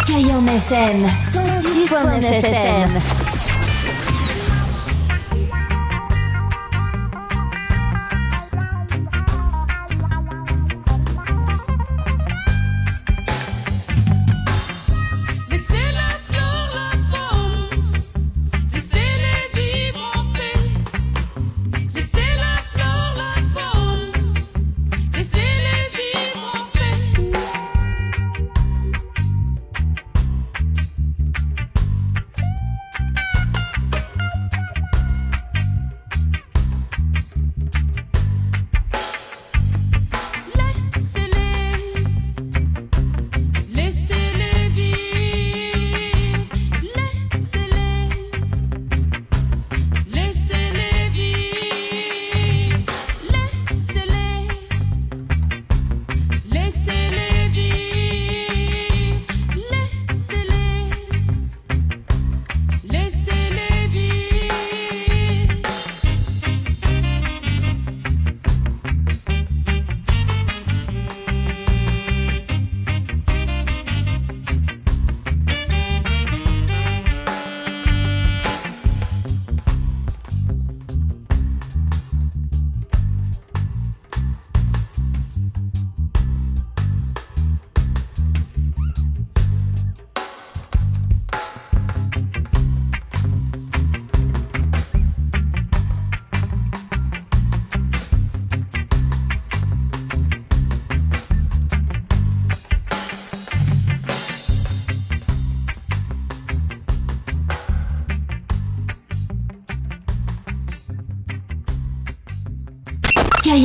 Kayam FM 106.9 FM. Laissez la flore, la faune, laissez-les vivre en paix. Laissez la flore, la faune, laissez-les vivre en paix.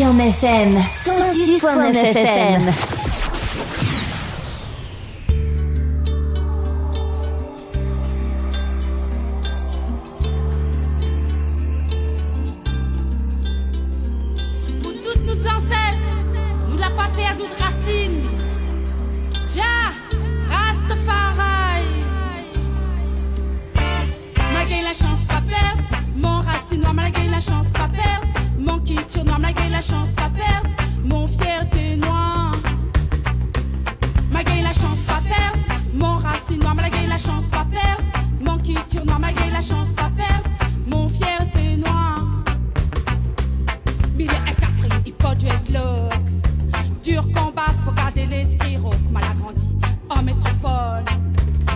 Cayenne FM 106.9 FM. Pour toutes nos ancêtres, nous l'a pas perdu de racine. Jah, Rastafari. Malgré la chance pas perdre, mon racine noir, malgré la chance pas perdre, mon culture noir, malgré la chance pas perdre, mon fierté noire. Malgré la chance pas perdre, mon racine noir, malgré la chance pas perdre, mon culture noir, malgré la chance pas perdre, mon fierté noire. Mille et Capri, hip-hop, dreadlocks. Dur combat, faut garder l'esprit rock. Mal agrandi, en métropole.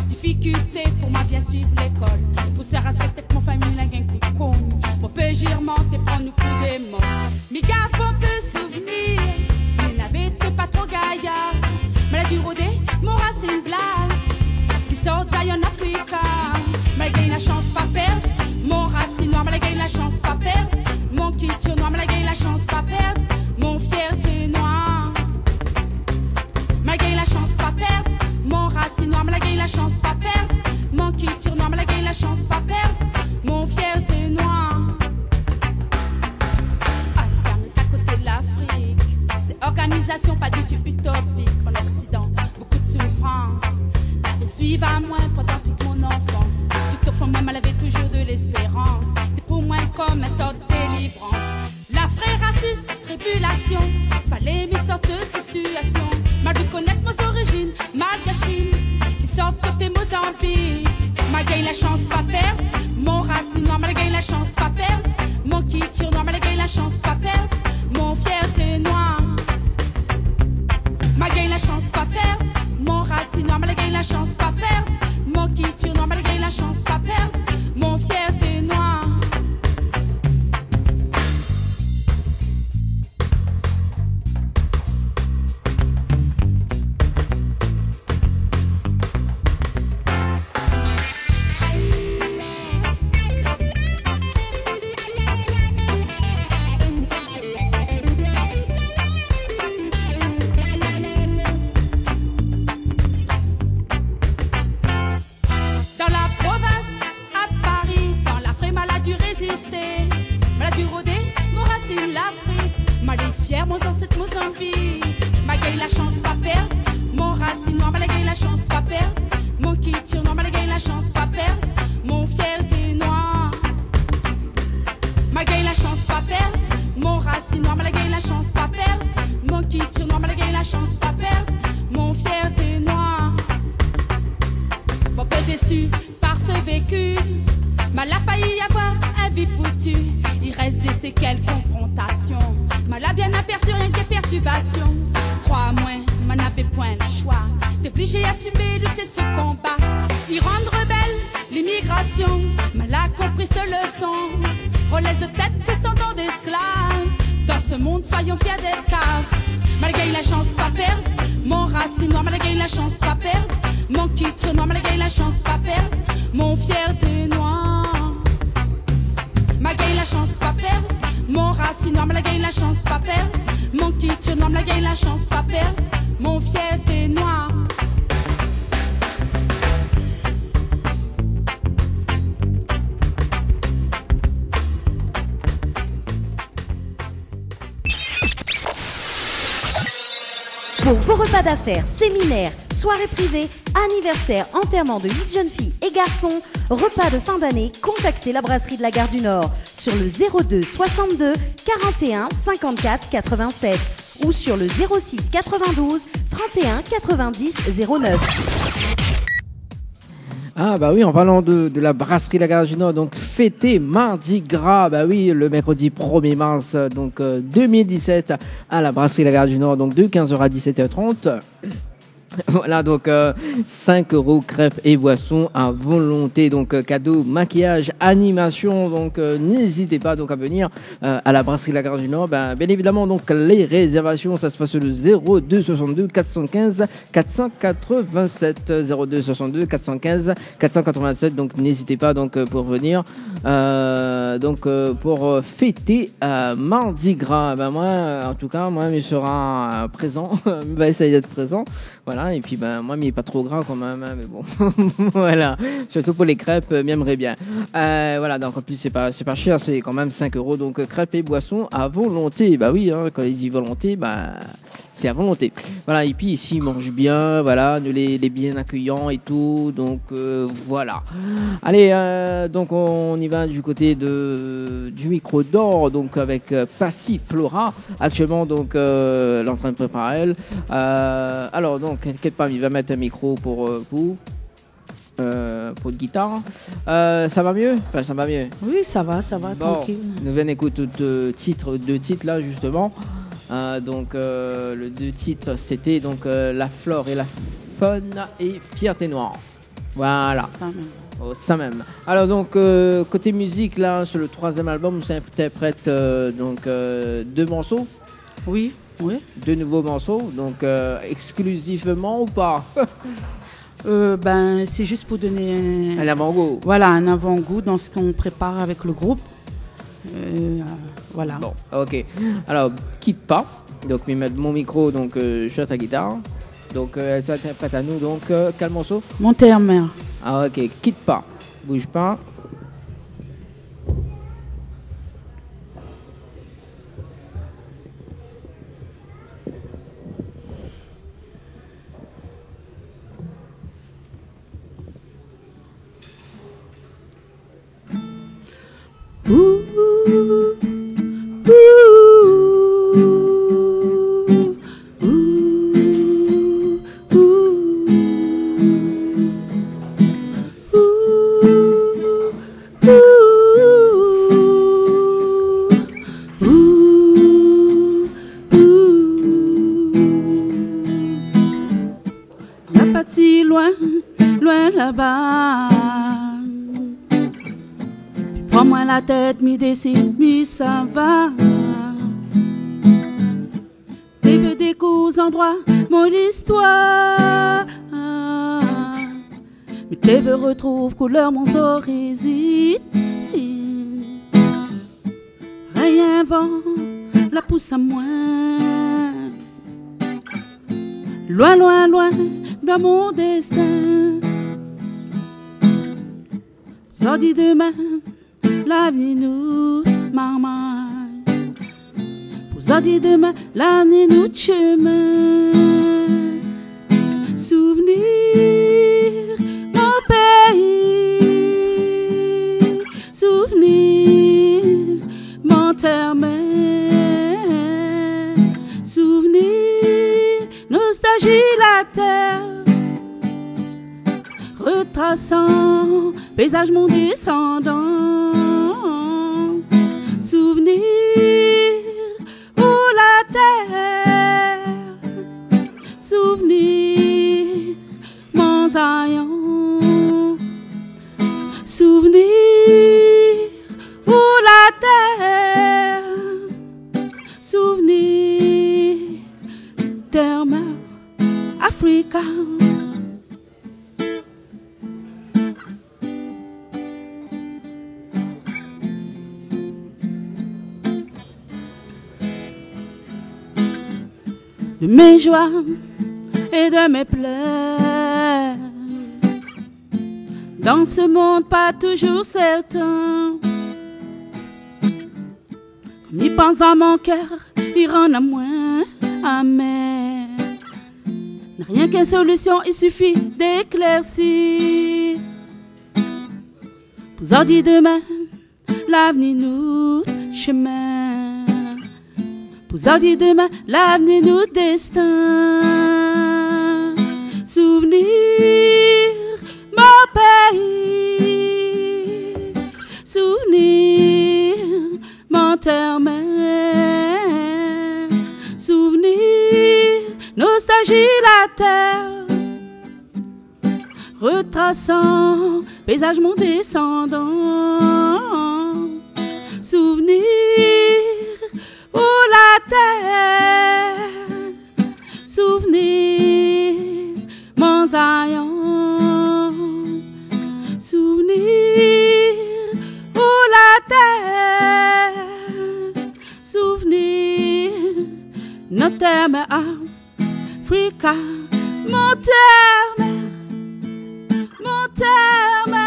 Difficulté pour moi bien suivre l'école. Pour se respecter que mon famille n'a qu'un coup de con. Pour pégir, monter, prendre nous pour des morts. Mais garde vos peu souvenirs. Mais n'avez pas trop gaillard. Maladie rodée, mon racine blague. Qui sort Zion Africa. Malgré la chance pas perdre. Mon racine noire, malgré la chance pas perdre. Mon culture noire, malgré la chance pas perdre. Mon fierté noire. Malgré la chance pas perdre. Mon racine noire, malgré la chance pas perdre. Mon culture noire, malgré la chance pas perdre. Mon fierté noire. Askan est à côté de l'Afrique. C'est organisation pas du tout utopique. En Occident, beaucoup de souffrance. La vie suivre à moi pendant toute mon enfance. Tout au fond même elle avait toujours de l'espérance. C'est pour moi comme un sort de délivrance. La vraie raciste, tribulation. Fallait m'y sortir de situation. Mal de connaître mes origines, malgachine. Ils sortent côté Mozambique. Malgré la chance pas perdre. Mon racine noir, malgré la chance pas perdre. Mon culture noir, malgré la chance pas perdre. Mon fierté noire. Malgré la chance pas perdre. Mon racine noir, malgré la chance pas perdre. Mon culture noir, malgré la chance pas perdre. Mon fierté noire. Pour vos repas d'affaires, séminaires, soirées privées, anniversaires, enterrements de 8 jeunes filles et garçons, repas de fin d'année, contactez la brasserie de la Gare du Nord sur le 02 62 41 54 87 ou sur le 06 92 31 90 09. Ah bah oui, en parlant de la brasserie La Gare du Nord, donc fêter Mardi Gras, bah oui, le mercredi 1er mars donc 2017 à la brasserie La Gare du Nord, donc de 15h à 17h30. Voilà, donc 5 € crêpes et boissons à volonté. Donc cadeau, maquillage, animation. Donc n'hésitez pas donc à venir à la brasserie La Gare du Nord. Bien évidemment, donc les réservations, ça se passe le 02 62 415 487. 02 62 415 487. Donc n'hésitez pas donc pour venir pour fêter Mardi Gras. Moi, en tout cas, moi, il sera présent. Il va essayer d'être présent. Voilà, et puis moi, il n'est pas trop gras quand même, hein, mais bon, voilà, surtout pour les crêpes, m'aimerait bien. Voilà, donc en plus, c'est pas cher, c'est quand même 5 €, donc crêpes et boissons à volonté. Bah oui, hein, quand ils disent volonté, c'est à volonté. Voilà, et puis ici, ils mangent bien, voilà, les bien accueillants et tout, donc voilà. Allez, donc on y va du côté du micro d'or, donc avec Passiflora, actuellement, donc l'entrain de préparer elle. Alors, donc, t'inquiète pas, il va mettre un micro pour vous, pour de guitare. Ça va mieux? Enfin, ça va mieux. Oui, ça va, Bon, tranquille. nous venons écouter deux titres là, justement. Donc, le deux titres, c'était donc La Flore et la Faune et Fierté Noire. Voilà. Ça même. Oh, ça même. Alors donc côté musique là sur le 3e album, ça interprète donc 2 morceaux. Oui. 2 nouveaux morceaux, donc exclusivement ou pas? C'est juste pour donner Un avant-goût. Voilà, un avant-goût dans ce qu'on prépare avec le groupe. Voilà. Bon, ok. Alors, quitte pas. Donc, je vais mettre mon micro donc, sur ta guitare. Donc, elle s'interprète à nous. Donc, quel morceau? Mon terre-mère. Ah, ok. Quitte pas. Bouge pas. La partie loin, loin là-bas. Prends-moi la tête, mi décide, mi ça va. Et veux des coups endroits, mon histoire. Mais tes veux retrouve couleur, mon horizon. Rien vent, la pousse à moi. Loin, loin, loin, dans mon destin. Sordi demain, l'avenir nous marmaille. Pour sordi demain, l'avenir nous chemin. Souvenir, mon pays. Souvenir, mon terre-mère. Souvenir, nostalgie, la terre. Retraçant paysage, mon descendant. Souvenir, oh la terre. Souvenir, mon Zion. Souvenir, oh la terre. Souvenir, terre-mère, Africa. De mes joies et de mes pleurs, dans ce monde pas toujours certain. Comme il pense dans mon cœur, il rend à moins amer. N'a rien qu'une solution, il suffit d'éclaircir. Pour ordi demain, l'avenir nous chemin. Pour ordi demain, l'avenir nous destin. Souvenir, mon pays. Souvenir, mon terre-mère. Souvenir, nostalgie, la terre. retraçant paysage mon descendant. Souvenir pour la terre, souvenir mon Zion, souvenir pour la terre, souvenir notre terre Africa, mon terre. Mon terme,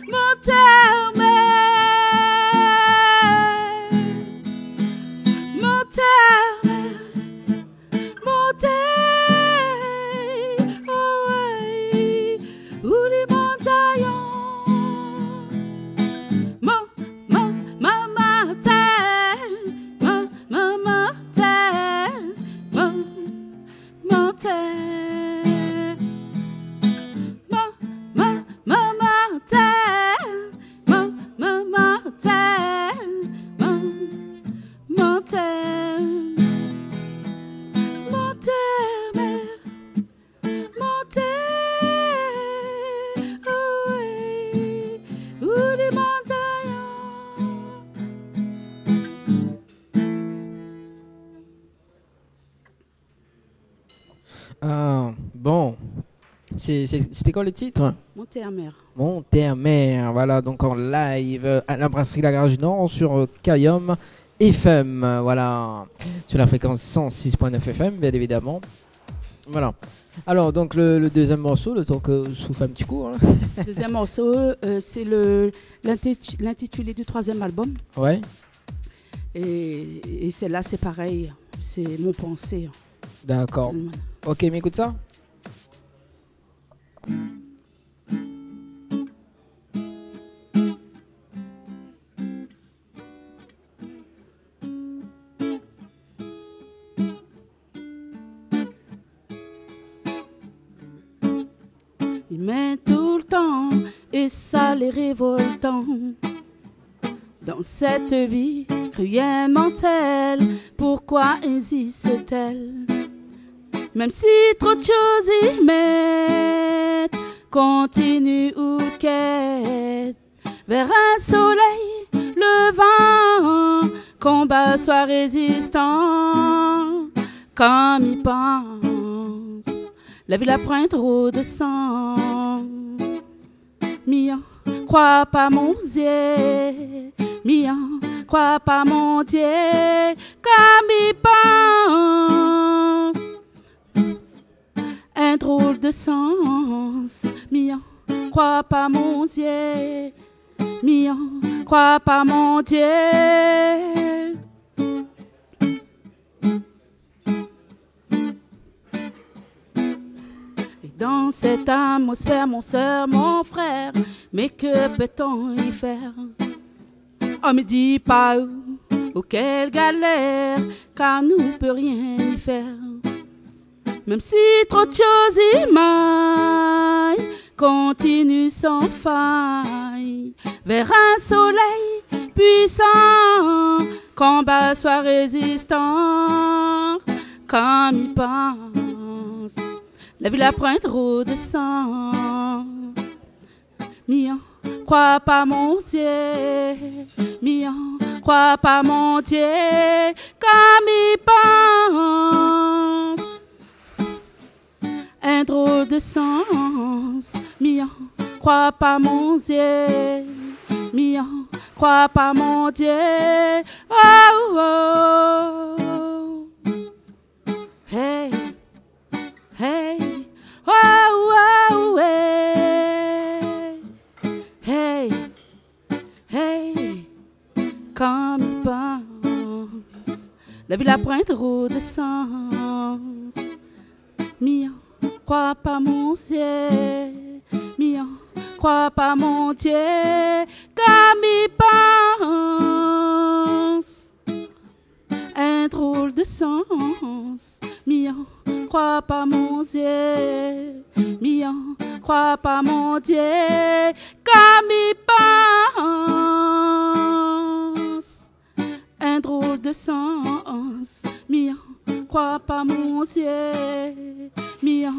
mon terme, mon terme, mon terme, oh ouais, où les montagnes, ma terre, ma terre, mon terre. Bon, c'était quoi le titre? Monter-à-mer. Monter-à-mer, voilà, donc en live à la brasserie La Garage du Nord sur Kayom FM, voilà, sur la fréquence 106.9 FM, bien évidemment. Voilà. Alors, donc le deuxième morceau, le temps que je souffle un petit coup. Hein. Le deuxième morceau, c'est l'intitulé du troisième album. Ouais. Et celle-là, c'est pareil, c'est mon pensée. D'accord. Ok, mais écoute ça. Il met tout le temps et ça les révoltant. Dans cette vie cruellement telle, pourquoi existe-t-elle? Même si trop de choses y mettent, continue ou quête vers un soleil levant, combat soit résistant. Comme il pense, la ville apprend trop de sang. Mian, crois pas mon Dieu, Mian, crois pas mon Dieu, comme il pense. Un drôle de sens, Mian, crois pas mon Dieu, Mian, crois pas mon Dieu. Et dans cette atmosphère, mon soeur, mon frère, mais que peut-on y faire? Oh, me dis pas où quelle galère, car nous ne peut rien y faire. Même si trop de choses y maillent, continue sans faille vers un soleil puissant, combat soit résistant. Comme il pense, la ville apprend trop de sang. Mian, crois pas mon Dieu, Mian, crois pas mon Dieu, comme il pense. Un drôle de sens, Mian, crois pas mon Dieu, Mian, crois pas mon Dieu. Oh, oh, oh. Hey, hey, oh, oh, hey, hey, hey, comme il pense, la ville apprend trop de sens. Mian, crois pas mon Dieu, Mian, crois pas mon Dieu, comme il pense. Un drôle de sens, Mian, crois pas mon Dieu, Mian, crois pas mon Dieu, comme il pense. Un drôle de sens, Mian, crois pas mon Dieu, mi en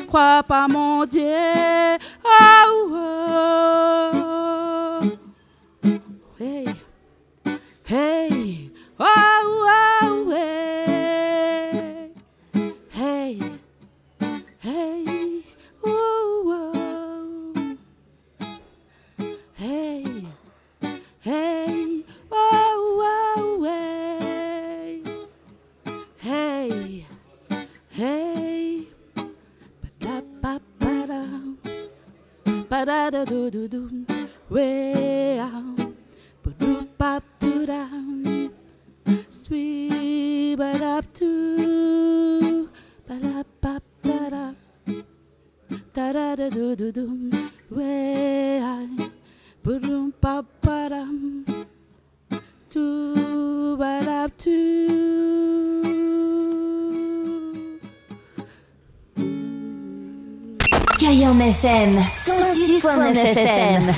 crois pas mon Dieu. Ah, oh, oh. Hey, hey, oh, oh, hey, hey, hey, oh, oh. Hey, hey, oh, oh, hey, hey, hey, ba-da-ba-ba-da, ba-da-da-do-do-do, way out, ba-do-ba-do-da, sweet, ba-da-do, ba-da-ba-ba-da, da-da-da-do-do-do, way out. Boom pa padam, tu badap tu. Kayam FM 106.9 FM.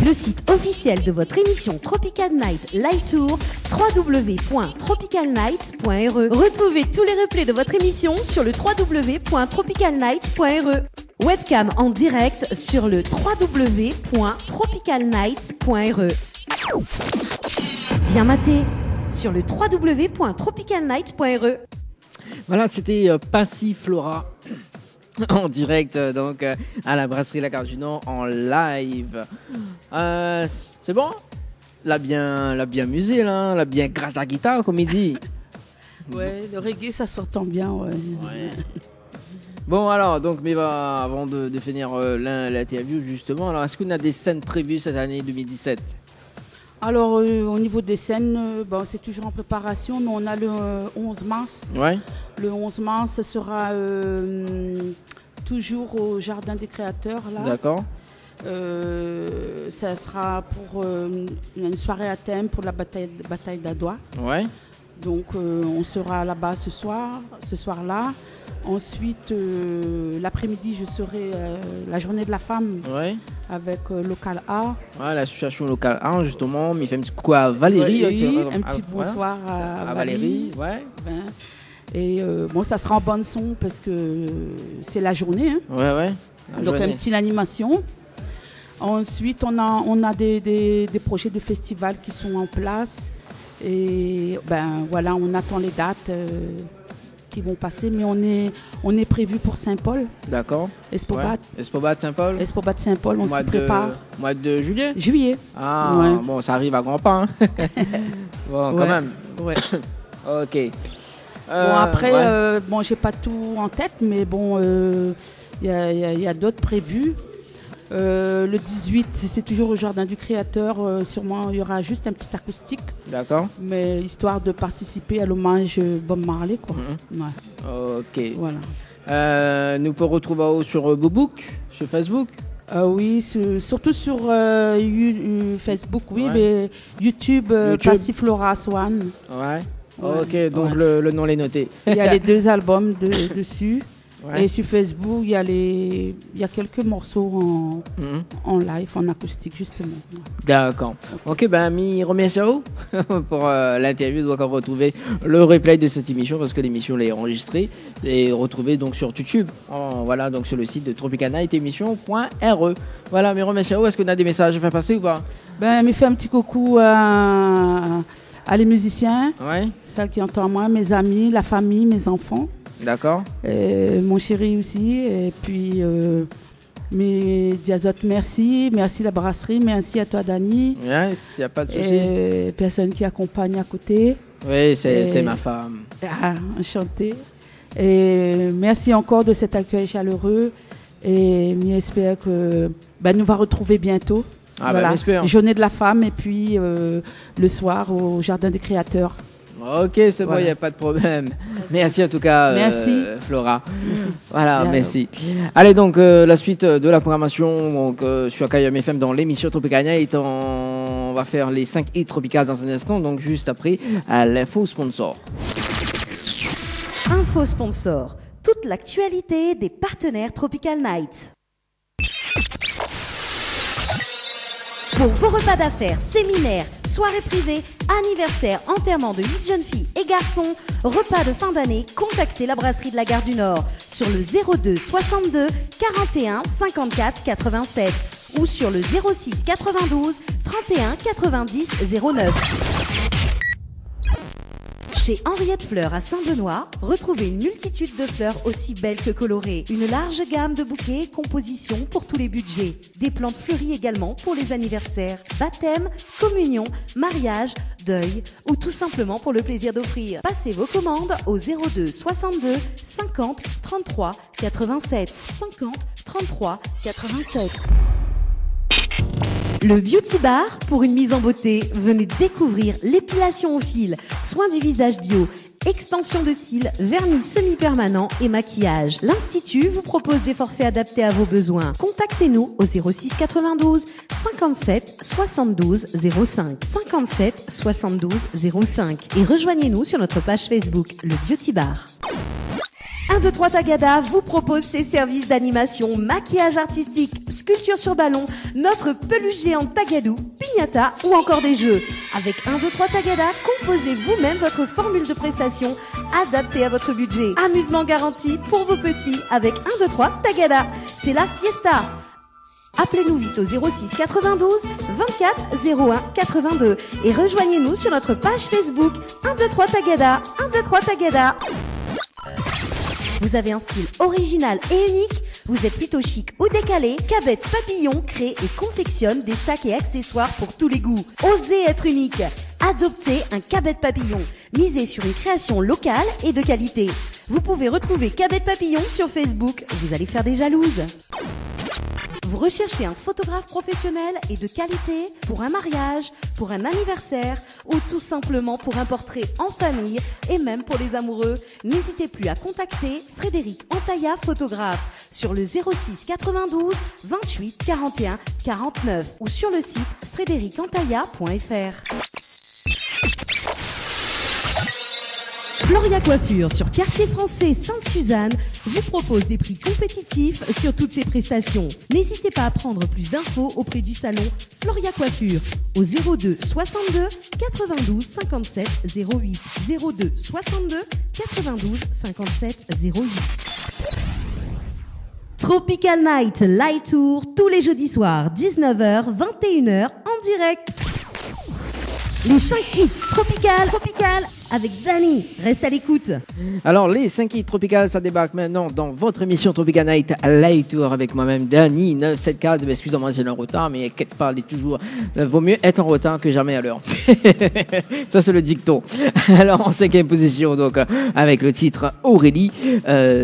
Le site officiel de votre émission Tropical Night Live Tour, www.tropicalnight.re. Retrouvez tous les replays de votre émission sur le www.tropicalnight.re. Webcam en direct sur le www.tropicalnight.re. Bien maté sur le www.tropicalnight.re. Voilà, c'était Passiflora en direct donc à la brasserie La Carte du Nord en live. C'est bon? L'a bien musé là, l'a bien gratte la guitare comme il dit. Ouais, le reggae ça s'entend bien, ouais. Bon alors, donc mais avant de finir l'interview justement, alors est-ce qu'on a des scènes prévues cette année 2017? Alors au niveau des scènes, bon, c'est toujours en préparation, mais on a le 11 mars. Ouais. Le 11 mars, ce sera toujours au Jardin des Créateurs. Là. D'accord. Ça sera pour une soirée à thème pour la bataille d'Adoua. Ouais. Donc on sera là-bas ce soir-là. Ensuite, l'après-midi, je serai la journée de la femme avec Local A. Ouais, l'association Local A, justement. Il fait un petit coucou à Valérie. Un petit bonsoir à Valérie. Ouais. Ben, et bon, ça sera en bande son parce que c'est la journée. Hein. Ouais. Donc, une petite animation. Ensuite, on a des projets de festival qui sont en place. Et ben voilà, on attend les dates qui vont passer, mais on est prévu pour Saint-Paul. D'accord. Espobat. Espobat Saint-Paul. Espobat Saint-Paul, on s'y prépare. Mois de juillet. Juillet. Ah, ouais. Bon, ça arrive à grands pas. Hein. Bon, quand même. Ouais. Ok. Bon, après, bon, j'ai pas tout en tête, mais bon, y a d'autres prévus. Le 18, c'est toujours au Jardin du Créateur. Sûrement, il y aura juste un petit acoustique. D'accord. Mais histoire de participer à l'hommage Bob Marley, quoi. Ouais. Ok. Voilà. Nous pouvons retrouver sur Bobook, sur Facebook. Oui, surtout sur Facebook, oui, mais YouTube. Passiflora Swan. Ouais. Ok, donc le nom est noté. Il y a les 2 albums dessus. Ouais. Et sur Facebook, il y a quelques morceaux en live, en acoustique, justement. Ouais. D'accord. Ok, ben, mi remercie à vous pour l'interview. Donc, on va retrouver le replay de cette émission parce que l'émission est enregistrée et retrouvée donc sur YouTube. Voilà, donc sur le site de tropicalnightémission.re. Voilà, mi remercie à vous. Est-ce qu'on a des messages à faire passer ou pas? Ben, me fait un petit coucou à les musiciens, ceux qui entendent moi, mes amis, la famille, mes enfants. D'accord. Mon chéri aussi. Et puis, mes diazotes, merci. Merci la brasserie. Merci à toi, Dani. Il n'y a pas de souci. Personne qui accompagne à côté. Oui, c'est ma femme. Ah, enchantée. Et merci encore de cet accueil chaleureux. Et j'espère que nous va retrouver bientôt. Voilà. J'espère. Journée de la femme et puis le soir au Jardin des Créateurs. Ok, c'est bon, il n'y a pas de problème. Merci en tout cas, Flora. Merci. Voilà, merci. Allez, donc, la suite de la programmation donc, sur Kayam FM dans l'émission Tropical Night. On va faire les 5 hits tropicales dans un instant, donc juste après l'info sponsor. Info sponsor. Toute l'actualité des partenaires Tropical Night. Pour vos repas d'affaires, séminaires, soirées privées, anniversaires, enterrements de 8 jeunes filles et garçons, repas de fin d'année, contactez la brasserie de la Gare du Nord sur le 02 62 41 54 87 ou sur le 06 92 31 90 09. Chez Henriette Fleurs à Saint-Benoît, retrouvez une multitude de fleurs aussi belles que colorées. Une large gamme de bouquets et compositions pour tous les budgets. Des plantes fleuries également pour les anniversaires, baptêmes, communions, mariages, deuil ou tout simplement pour le plaisir d'offrir. Passez vos commandes au 02 62 50 33 87 50 33 87. Le Beauty Bar pour une mise en beauté. Venez découvrir l'épilation au fil, soins du visage bio, extension de cils, vernis semi-permanent et maquillage. L'Institut vous propose des forfaits adaptés à vos besoins. Contactez-nous au 06 92 57 72 05 57 72 05 et rejoignez-nous sur notre page Facebook, le Beauty Bar. 1, 2, 3 Tagada vous propose ses services d'animation, maquillage artistique, sculpture sur ballon, notre peluche géante Tagadou, piñata ou encore des jeux. Avec 1, 2, 3 Tagada, composez vous-même votre formule de prestation adaptée à votre budget. Amusement garanti pour vos petits avec 1, 2, 3 Tagada. C'est la fiesta. Appelez-nous vite au 06 92 24 01 82 et rejoignez-nous sur notre page Facebook 1, 2, 3 Tagada, 1, 2, 3 Tagada. Vous avez un style original et unique, vous êtes plutôt chic ou décalé, Cabette Papillon crée et confectionne des sacs et accessoires pour tous les goûts. Osez être unique, adoptez un Cabette Papillon, misez sur une création locale et de qualité. Vous pouvez retrouver Cabette Papillon sur Facebook, vous allez faire des jalouses. Vous recherchez un photographe professionnel et de qualité pour un mariage, pour un anniversaire ou tout simplement pour un portrait en famille et même pour les amoureux. N'hésitez plus à contacter Frédéric Antaïa, photographe, sur le 06 92 28 41 49 ou sur le site frédéricantaïa.fr. Floria Coiffure sur Quartier Français Sainte-Suzanne vous propose des prix compétitifs sur toutes ses prestations. N'hésitez pas à prendre plus d'infos auprès du salon Floria Coiffure au 02 62 92 57 08 02 62 92 57 08. Tropical Night Light Tour tous les jeudis soirs 19h 21h en direct. Les 5 hits Tropical avec Dani. Reste à l'écoute. Alors, les 5 hits Tropical, ça débarque maintenant dans votre émission Tropical Night Light Tour avec moi-même, Dani, 974. Excusez-moi, c'est le retard, mais quelque part, vaut mieux être en retard que jamais à l'heure. Ça, c'est le dicton. Alors, en 5e position, donc, avec le titre Aurélie,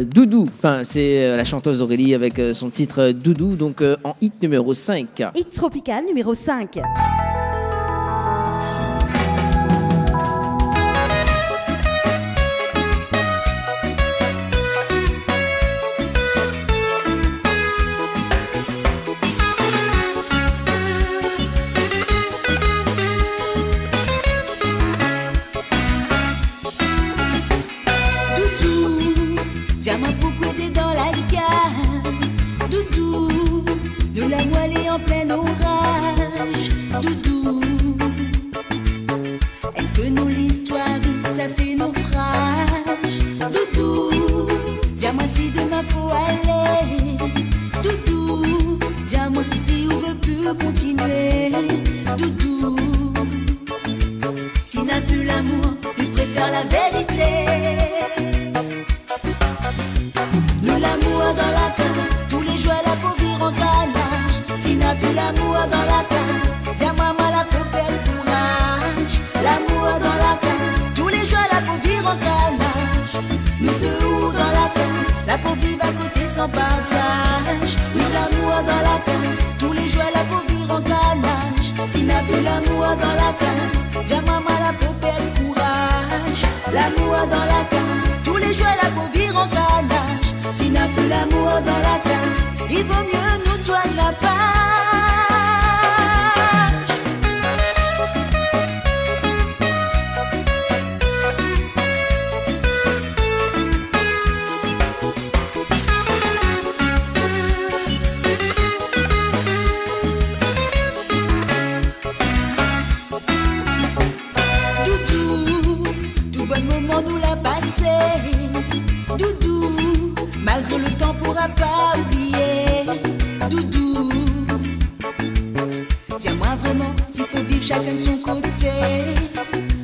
Doudou. Enfin, c'est la chanteuse Aurélie avec son titre Doudou, donc en hit numéro 5. Hit Tropical numéro 5. Diamant pour couper dans la case, Doudou, de la voilée en plein orage, Doudou. Est-ce que nous l'histoire ça fait naufrage, Doudou. Dis-moi si demain faut aller, Doudou. Dis-moi si on veut plus continuer, Doudou. S'il n'a plus l'amour, il préfère la vérité. L'amour dans la case, tous les jours la peau vire en calage. S'il n'a plus l'amour dans la case, dis-moi la peau perd le courage. L'amour dans la case, tous les jours la peau vire en calage. Nous deux ou dans la case, la peau vive à côté sans partage. Nous l'amour dans la case, tous les jours la peau vire en calage. S'il n'a plus l'amour dans la case, dis-moi la peau perd le courage. L'amour dans la case, tous les jours la peau vire en calage. S'il n'a plus l'amour dans la case, il vaut mieux nous tourner la page. Doudou, malgré le temps pourra pas oublier. Doudou, dis-moi vraiment s'il faut vivre chacun de son côté.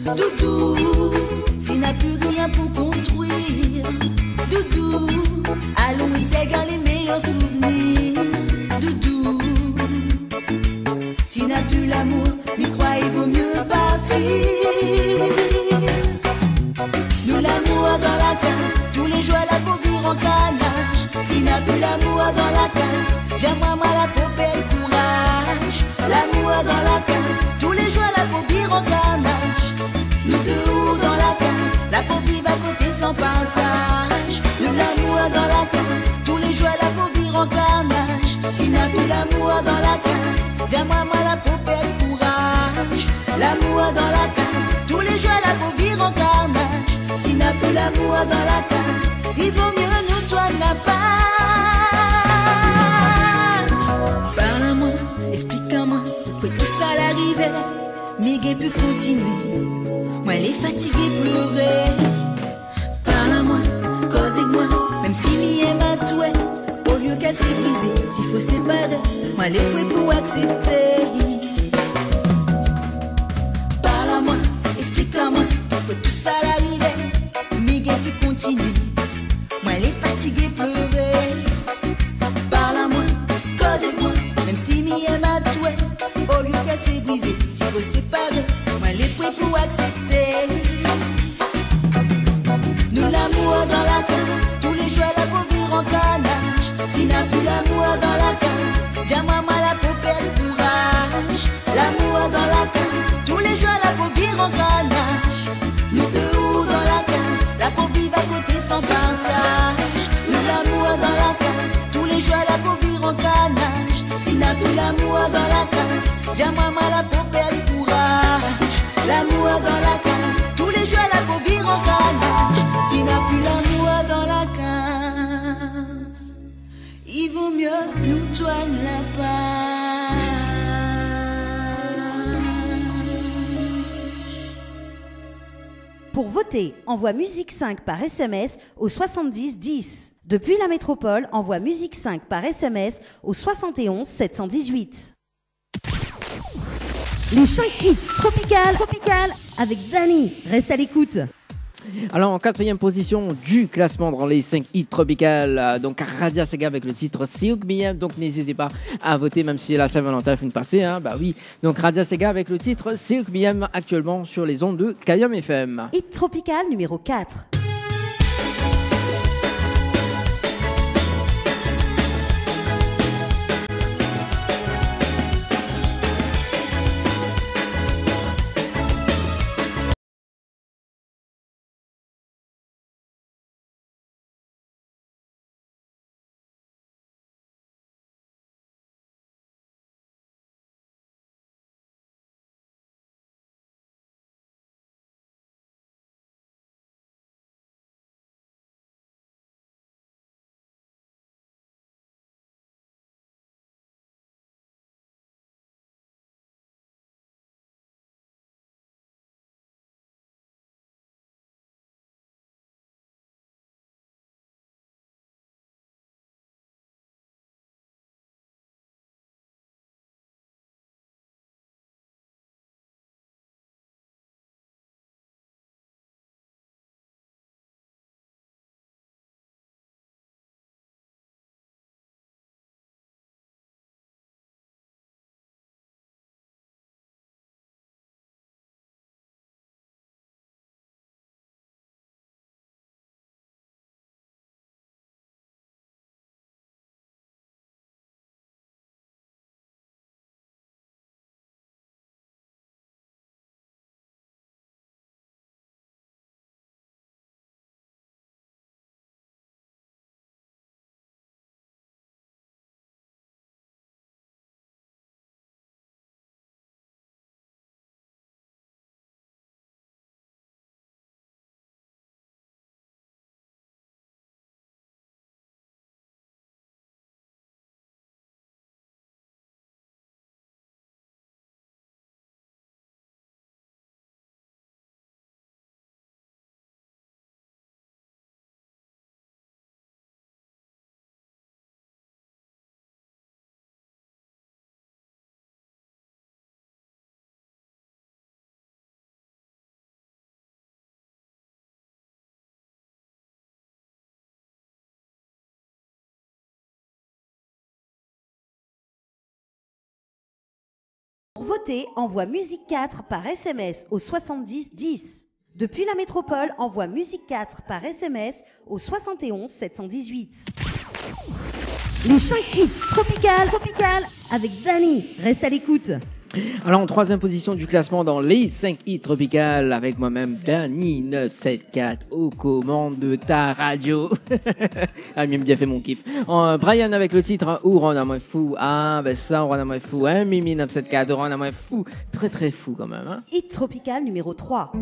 Doudou, s'il n'a plus rien pour construire. Doudou, allons essayer les meilleurs souvenirs. Doudou, s'il n'a plus l'amour, m'y crois, il vaut mieux partir. Nous l'amour dans la case, tous les jours la peau vire en canage. S'il n'a plus l'amour dans la case, j'aimerais moi la peau belle courage. L'amour dans la case, tous les jours la peau vire en canage. Nous deux dans la case, la peau vive à côté sans partage. Nous l'amour dans la case, tous les jours la peau vire en canage. S'il n'a plus l'amour dans la case, j'aimerais moi la peau belle courage. L'amour dans la case, tous les jours la peau vire en canage. S'il n'a plus l'amour dans la case, il vaut mieux nous toi la page. Parle-moi, explique-moi, pourquoi tout ça l'arrivait. Miguel pu continuer, moi elle est fatiguée pleurer. Parle-moi, cause-moi, même si m'y aime à toi. Au lieu qu'à s'épuiser, s'il faut séparer, moi elle est prêt pour accepter. Parle-moi, explique-moi, pourquoi tout ça l'arrivait. Miguel pu continuer, moi elle est fatiguée pleurer. Parle-moi, cause-moi, même si m'y aime à toi. Au lieu qu'à s'épuiser, s'il faut séparer, moi elle est prêt pour accepter. Nous l'amour dans la case, tous les jours la peau vire en canage. S'il n'a plus l'amour dans la case, j'aimerais moi la peau perdre courage. L'amour dans la case, tous les jours la peau vire en canage. Nous deux dans la case, la peau vive à côté sans partage. Nous l'amour dans la case, tous les jours la peau vire en canage. S'il n'a plus l'amour dans la case, j'aimerais moi la peau perdre courage. L'amour dans la case, tous les jours la peau vire en canage. S'il n'a plus l'amour dans la case, il vaut mieux nous toi la page. Pour voter, envoie musique 5 par SMS au 70 10. Depuis la métropole, envoie musique 5 par SMS au 71 718. Les 5 hits tropicales avec Dani. Reste à l'écoute. Alors en quatrième position du classement dans les 5 hits tropicales, donc Radia Sega avec le titre Seouk Miyam. Donc n'hésitez pas à voter même si la Saint-Valentin fait une passée, hein, bah oui. Donc Radia Sega avec le titre Seouk Miyam actuellement sur les ondes de Kayam FM. Hit tropical numéro 4. voter, envoie musique 4 par SMS au 70 10. Depuis la métropole, envoie musique 4 par SMS au 71 718. Les 5 hits tropicales avec Dani. Reste à l'écoute. Alors, en troisième position du classement dans les 5 hits tropicales, avec moi-même, Dani 974, aux commandes de ta radio. Ah, il m'a bien fait mon kiff. Brian avec le titre Ou Rona Moi Fou. Ah, ben ça, Rona Moi Fou. Hein, Mimi 974, Rona Moi Fou. Très très fou quand même. Hein. Hit tropical numéro 3.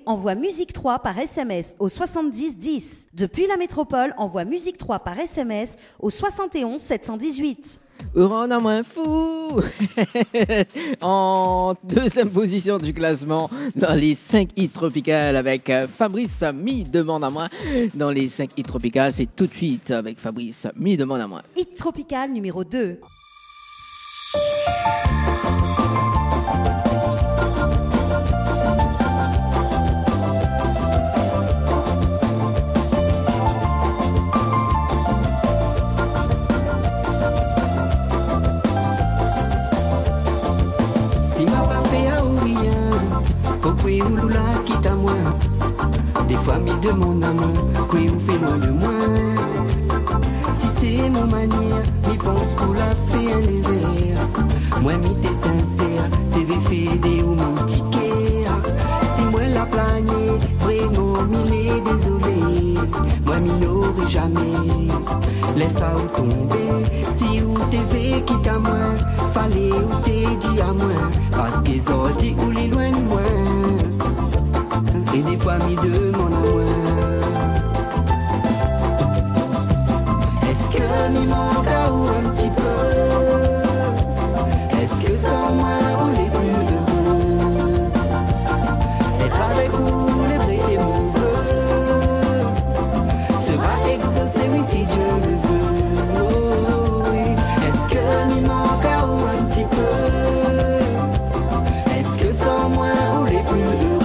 Envoie musique 3 par SMS au 70 10. Depuis la métropole, envoie musique 3 par SMS au 71 718. On a moins fou. En deuxième position du classement dans les 5 hits tropicales avec Fabrice Mi demande à moi. Dans les 5 hits tropicales, c'est tout de suite avec Fabrice Mi demande à moi. Hit tropical numéro 2. Kokwe ouloula quitte à moi. Des fois mi demande à moi, quoi ou fait loin de moi. Si c'est mon manière, mi pense qu'on l'a fait un erreur. Moi mi t'es sincère, t'es fait des ou mon ticket. Si moi la plané, vraiment mi l'est désolé. Moi mi n'aurais jamais laisse ça ou tomber. Si ou t'es vécu à moi, fallait ou t'es dit à moi, parce qu'ils ont dit ou les loin de moi. Et des fois m'y demandent à moi, est-ce que m'y manque à ou un petit peu? Est-ce que sans moi on est plus heureux? Être avec vous, les vrais et mon vœu sera exaucé, oui, si Dieu le veut. Oh, oui. Est-ce que m'y manque à ou un petit peu? Est-ce que sans moi on est plus heureux?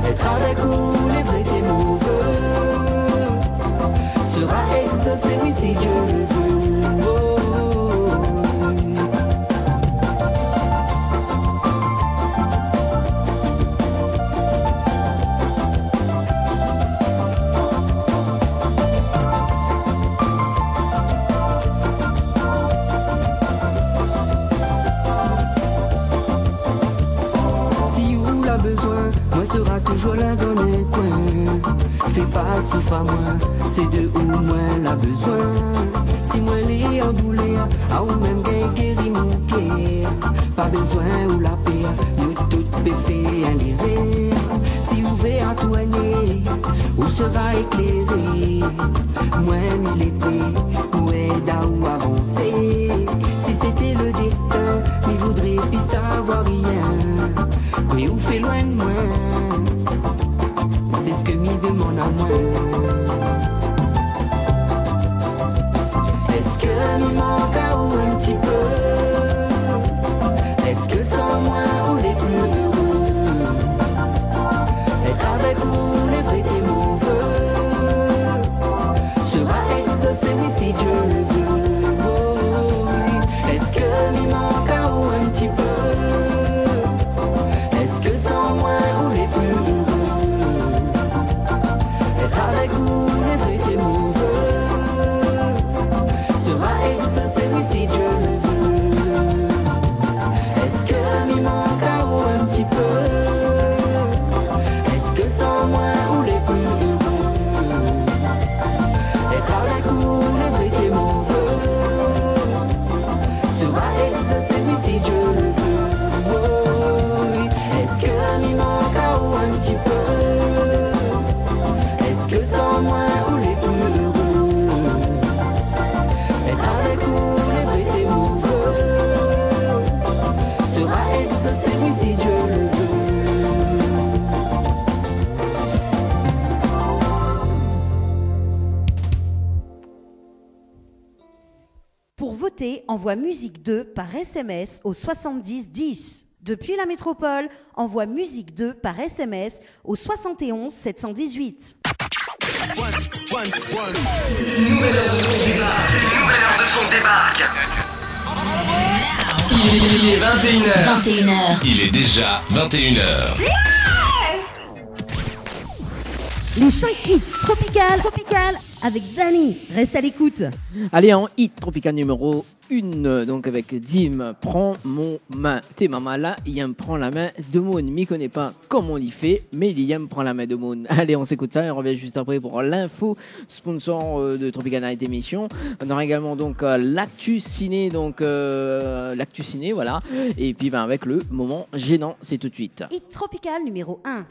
Être avec vous, les vrais et mon vœu sera exaucé, oui, si Dieu le veut. Sera toujours là dans les coins. Fais pas souffre à moi, c'est de où moi la besoin. Si moi les emboulé, à ou même guéri mon cœur. Pas besoin ou la paix, nous toutes péfées à l'errer. Si ouvert à tout année, où sera éclairé? Moi mille été, où aide à ou avancer. Si c'était le destin, il voudrait plus savoir rien. Oui, ou fait loin de moi, c'est ce que m'y demande à moi. Est-ce que m'y manque à ou un petit peu? Est-ce que sans moi on est plus heureux? Être avec vous, les vrais et mon vœu sera exaucé, oui, si Dieu le veut. Oh, oui. Est-ce que m'y manque à ou un petit peu? Est-ce que sans moi on est plus heureux? Être avec vous, les vrais et mon vœu sera exaucé, oui, si Dieu le veut. Est-ce que m'y manque à ou un petit peu? Est-ce que sans moi on est plus heureux? Être avec vous, les vrais et mon vœu sera exaucé, oui, si Dieu le veut. Oh, oui. Est-ce que m'y manque à ou un petit peu? Est-ce que sans moi on est plus heureux? Être avec vous, les vrais et mon vœu sera exaucé, oui, si Dieu le veut. Pour voter, envoie musique 2 par SMS au 70 10. Depuis la métropole, envoie musique 2 par SMS au 71 718. Nouvelle heure de son débarque. Il est 21h. Il est déjà 21h. Les 5 hits tropical avec Dani. Reste à l'écoute. Allez, en hit tropical numéro 1, donc avec Dim, prends mon main. T'es maman là, Yam prend la main de Moon. M'y connaît pas comme on y fait, mais Yam prend la main de Moon. Allez, on s'écoute ça et on revient juste après pour l'info sponsor de Tropical Night émission. On aura également donc l'actu ciné, voilà. Et puis avec le moment gênant, c'est tout de suite. Hit tropical numéro 1.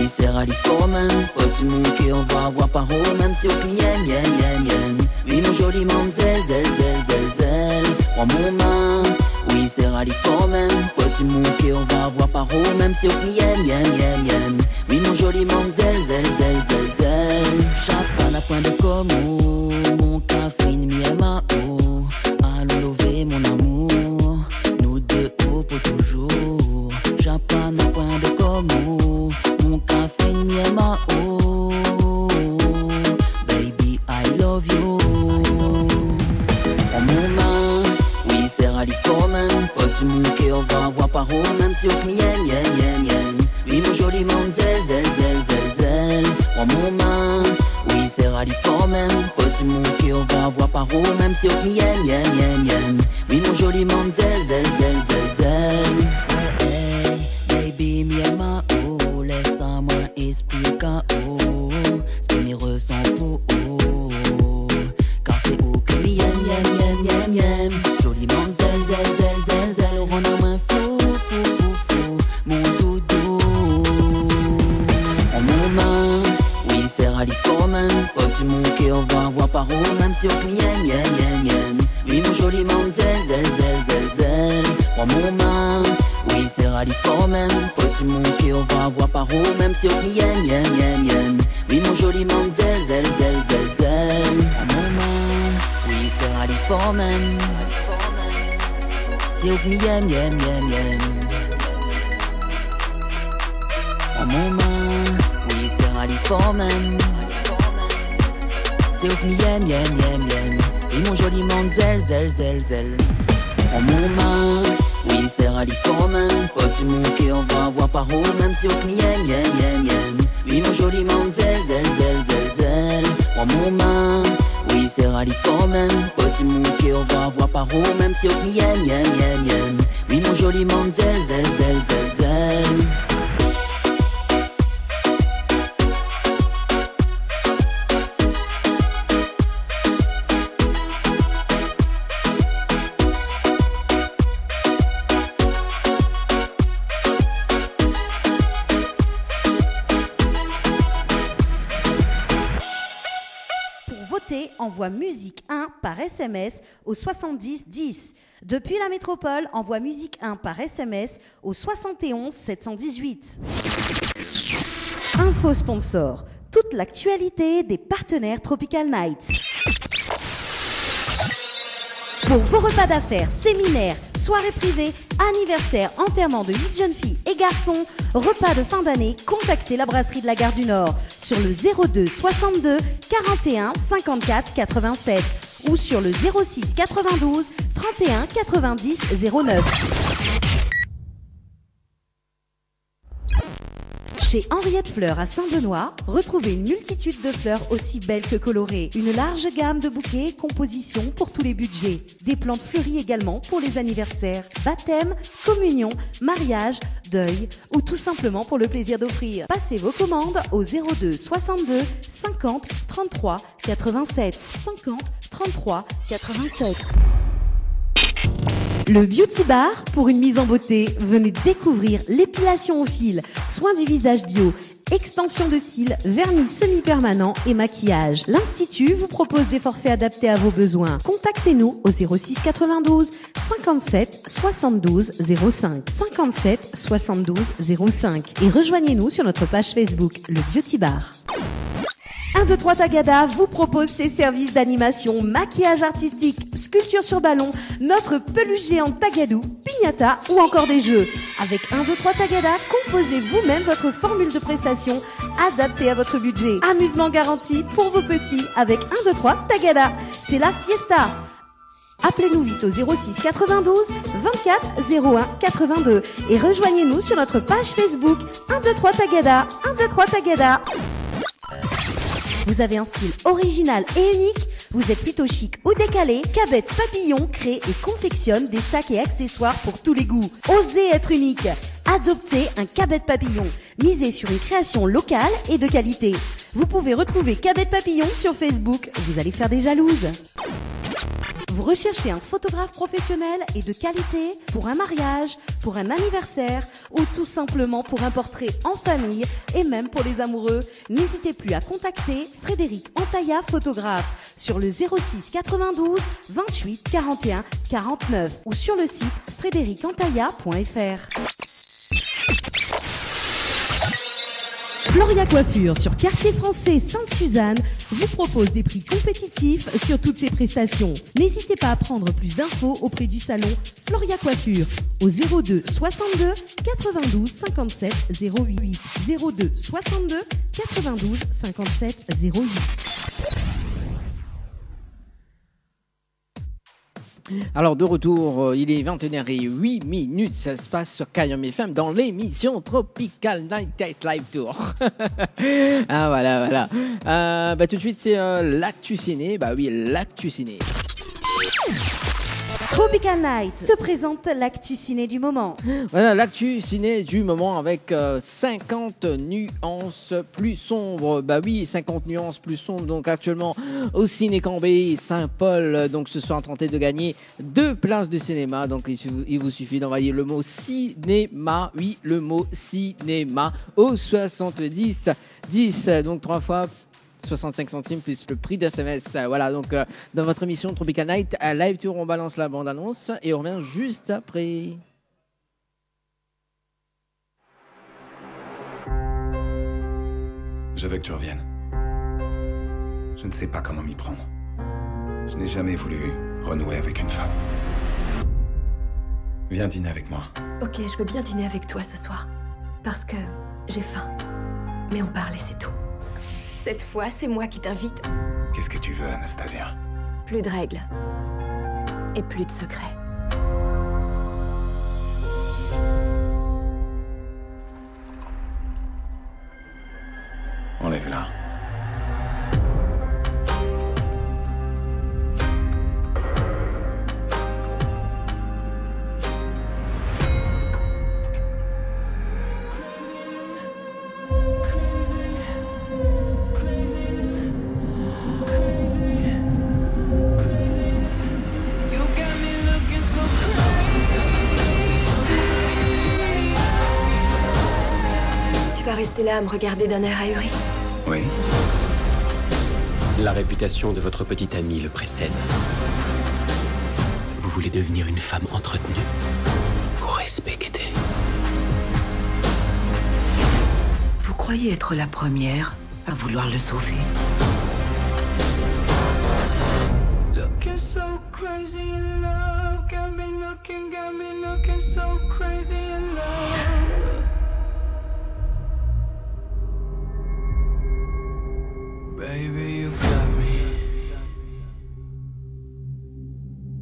C'est rallye for man, pas sur mon cœur, on va avoir par haut, même si au yen. Oui, mon joli manzel, zel. Prends mon main, oui, c'est rallye for man, pas sur mon cœur, on va avoir par haut, même si au yen. Oui, mon joli manzel, zel. Chapan à point de como, mon café, ma eau. Allons lever mon amour, nous deux haut pour toujours. Chapan à point de como. Mon café n'est ma eau. Baby, I love you. Prends mon main, oui, c'est rallye for man. Pas sur mon cœur, on va avoir par haut, même si au yen. Oui, mon joli manzel, Moi mon main, oui c'est rallye fort même. Pas sur mon cœur, on va voir par où. Même si on yen. Oui mon joli monde, zel. Hey, baby, miema, oh. Laisse-moi expliquer, oh. Ce que m'y ressent pour, oh. Car c'est où que m'y yen. Joli monde, zel. On a moins fou. Mon doudou. En mon main, oui c'est rallye fort même. Pas sur mon cœur, on va voir par où. Même si on yen. Oui mon joli monde, zel. Moi mon main, oui c'est rallye fort même. Pas sur mon cœur, on va voir par où. Même si on yen. Oui mon joli monde, zel. Moi mon main, oui c'est rallye fort même. Si on yen. En mon main, oui c'est rallye fort même. C'est au yen. Et mon joli monde zel. En mon main, oui c'est rallye fort même. Pas sur mon cœur, on va voir par où. Même si au yen. Oui mon joli monde zel. En mon main, oui c'est rallye fort même. Pas sur mon cœur, on va voir par où. Même si au yen. Oui mon joli monde zel. Envoie musique 1 par SMS au 70 10. Depuis la métropole, envoie musique 1 par SMS au 71 718. Info sponsor. Toute l'actualité des partenaires Tropical Nights. Pour vos repas d'affaires, séminaires, soirées privées, anniversaires, enterrements de 8 jeunes filles et garçons, repas de fin d'année, contactez la brasserie de la Gare du Nord sur le 02 62 41 54 87 ou sur le 06 92 31 90 09. Chez Henriette Fleurs à Saint-Benoît, retrouvez une multitude de fleurs aussi belles que colorées. Une large gamme de bouquets et compositions pour tous les budgets. Des plantes fleuries également pour les anniversaires, baptêmes, communions, mariages, deuil ou tout simplement pour le plaisir d'offrir. Passez vos commandes au 02 62 50 33 87 50 33 87. Le Beauty Bar pour une mise en beauté. Venez découvrir l'épilation au fil, soins du visage bio, extension de cils, vernis semi-permanent et maquillage. L'Institut vous propose des forfaits adaptés à vos besoins. Contactez-nous au 06 92 57 72 05 57 72 05 et rejoignez-nous sur notre page Facebook, le Beauty Bar. 1, 2, 3 Tagada vous propose ses services d'animation, maquillage artistique, sculpture sur ballon, notre peluche géante Tagadou, piñata ou encore des jeux. Avec 1, 2, 3 Tagada, composez vous-même votre formule de prestation adaptée à votre budget. Amusement garanti pour vos petits avec 1, 2, 3 Tagada. C'est la fiesta. Appelez-nous vite au 06 92 24 01 82 et rejoignez-nous sur notre page Facebook 1, 2, 3 Tagada. 1, 2, 3 Tagada. Vous avez un style original et unique, vous êtes plutôt chic ou décalé, Cabette Papillon crée et confectionne des sacs et accessoires pour tous les goûts. Osez être unique. Adoptez un Cabette Papillon. Misez sur une création locale et de qualité. Vous pouvez retrouver Cabette Papillon sur Facebook. Vous allez faire des jalouses. Vous recherchez un photographe professionnel et de qualité pour un mariage, pour un anniversaire ou tout simplement pour un portrait en famille et même pour les amoureux. N'hésitez plus à contacter Frédéric Antaya, photographe, sur le 06 92 28 41 49 ou sur le site frédéricantaya.fr. Floria Coiffure sur Quartier Français Sainte-Suzanne vous propose des prix compétitifs sur toutes ses prestations. N'hésitez pas à prendre plus d'infos auprès du salon Floria Coiffure au 02 62 92 57 08 02 62 92 57 08. Alors de retour, il est 21h08, ça se passe sur Kayam FM dans l'émission Tropical Night Live Tour. Ah voilà. Tout de suite c'est l'actu ciné, bah oui l'actu ciné. Tropical Night te présente l'actu ciné du moment. Voilà l'actu ciné du moment avec 50 nuances plus sombres. Bah oui, 50 nuances plus sombres. Donc actuellement au Ciné Cambé Saint-Paul. Donc ce soir tenté de gagner 2 places de cinéma. Donc il vous suffit d'envoyer le mot cinéma. Oui, le mot cinéma au 70 10. Donc 3 fois 65 centimes plus le prix d'SMS. Voilà, donc dans votre émission Tropical Night à Live Tour, on balance la bande-annonce et on revient juste après. Je veux que tu reviennes. Je ne sais pas comment m'y prendre. Je n'ai jamais voulu renouer avec une femme. Viens dîner avec moi. Ok, je veux bien dîner avec toi ce soir. Parce que j'ai faim. Mais on parle et c'est tout. Cette fois, c'est moi qui t'invite. Qu'est-ce que tu veux, Anastasia? Plus de règles. Et plus de secrets. Enlève-la. Rester là à me regarder d'un air ahuri. Oui. La réputation de votre petite amie le précède. Vous voulez devenir une femme entretenue ou respectée? Vous croyez être la première à vouloir le sauver? Looking so crazy in love, got me looking so crazy in love. Baby, you got me.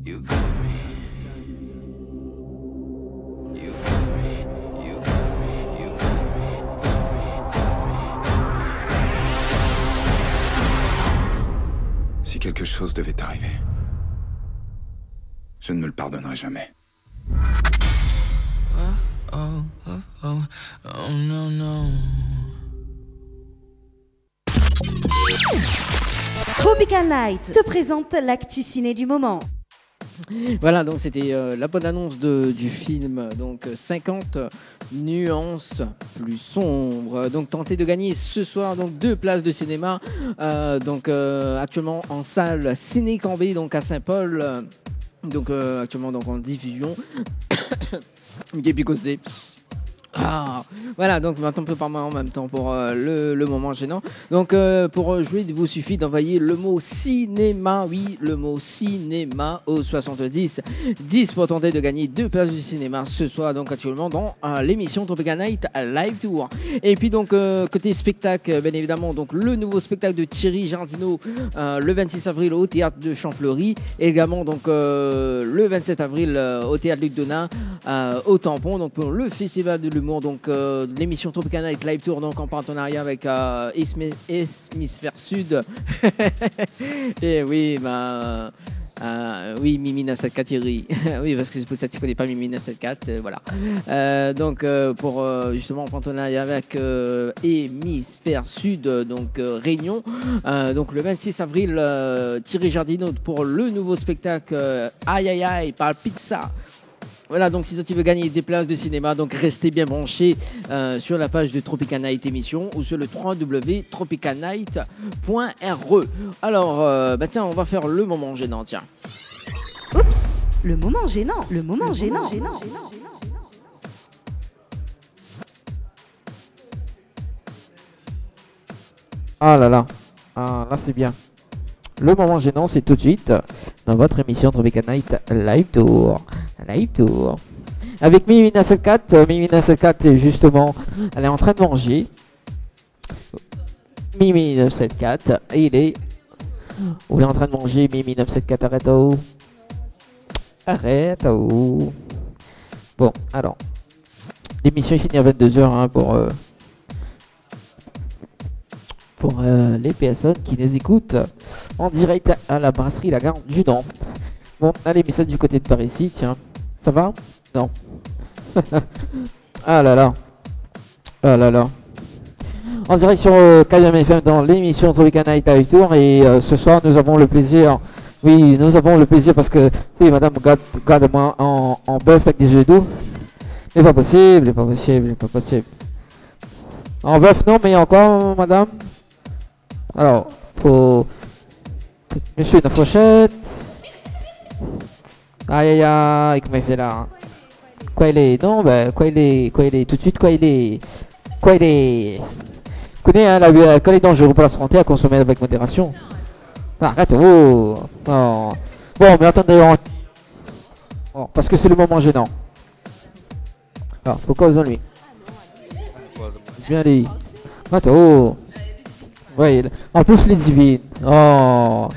You got me. You got me. You got me. You got me. Si quelque chose devait t'arriver, je ne me le pardonnerai jamais. Oh, no, no. Tropical Night te présente l'actu ciné du moment. Voilà, donc c'était la bonne annonce du film, donc 50 nuances plus sombres. Donc tentez de gagner ce soir donc 2 places de cinéma, actuellement en salle Ciné Cambé, donc à Saint-Paul. Actuellement donc en diffusion. Gépicosé. Voilà, donc maintenant on peut parler en même temps pour le moment gênant. Donc pour jouer, il vous suffit d'envoyer le mot cinéma, oui, le mot cinéma au 70 10 pour tenter de gagner 2 places du cinéma ce soir, donc actuellement dans l'émission Tropical Night Live Tour. Et puis donc côté spectacle, bien évidemment, donc le nouveau spectacle de Thierry Jardineau le 26 avril au théâtre de Champfleury, et également donc le 27 avril au théâtre Luc Donat au Tampon, donc pour le festival de l'humour, donc l'émission Tropical Night Live Tour, donc en partenariat avec Hémisphère Sud. Et oui, oui, Mimi 974 Thierry. Oui, parce que pour ça tu connais pas Mimi 974, voilà. Pour justement en partenariat avec Hémisphère Sud, donc Réunion. Donc le 26 avril, Thierry Jardineau pour le nouveau spectacle Aïe Aïe Aïe par Pizza. Voilà, donc si tu veux gagner des places de cinéma, donc restez bien branchés sur la page de Tropical Night émission ou sur le www.tropicalnight.re. Alors, tiens, on va faire le moment gênant, tiens. Oups, le moment gênant, le moment gênant. Ah là là, là c'est bien. Le moment gênant, c'est tout de suite dans votre émission Tropical Night Live Tour. Live Tour. Avec Mimi 974. Mimi 974, justement, elle est en train de manger. Mimi 974, il est en train de manger. Mimi 974, arrête. Arrête, oh. Bon, alors. L'émission est finie à 22h hein, pour les personnes qui nous écoutent en direct à la brasserie La Garde du Nord. Bon, allez, mais ça du côté de Paris ici, tiens. Ça va? Non. Ah là là. Ah là là. En direct sur KM FM dans l'émission Tropical Night Live Tour. Et ce soir, nous avons le plaisir. Oui, nous avons le plaisir parce que oui, madame garde-moi en bœuf avec des œufs doux. C'est pas possible, c'est pas possible, c'est pas possible. En bœuf, non, mais encore, madame. Alors, faut. Monsieur, une fourchette. Aïe aïe aïe, comment il fait là hein. Quoi il est? Non, bah, quoi il est tout de suite, quoi il est? Quoi il est? Vous connaissez, hein, quand il est dangereux pour la santé à consommer avec modération. Ah, arrête, oh. Non. Bon, mais attendez, bon, parce que c'est le moment gênant. Alors, faut cause en lui. Bien dit. Attends, oh. Ouais, en plus les divines. Oh.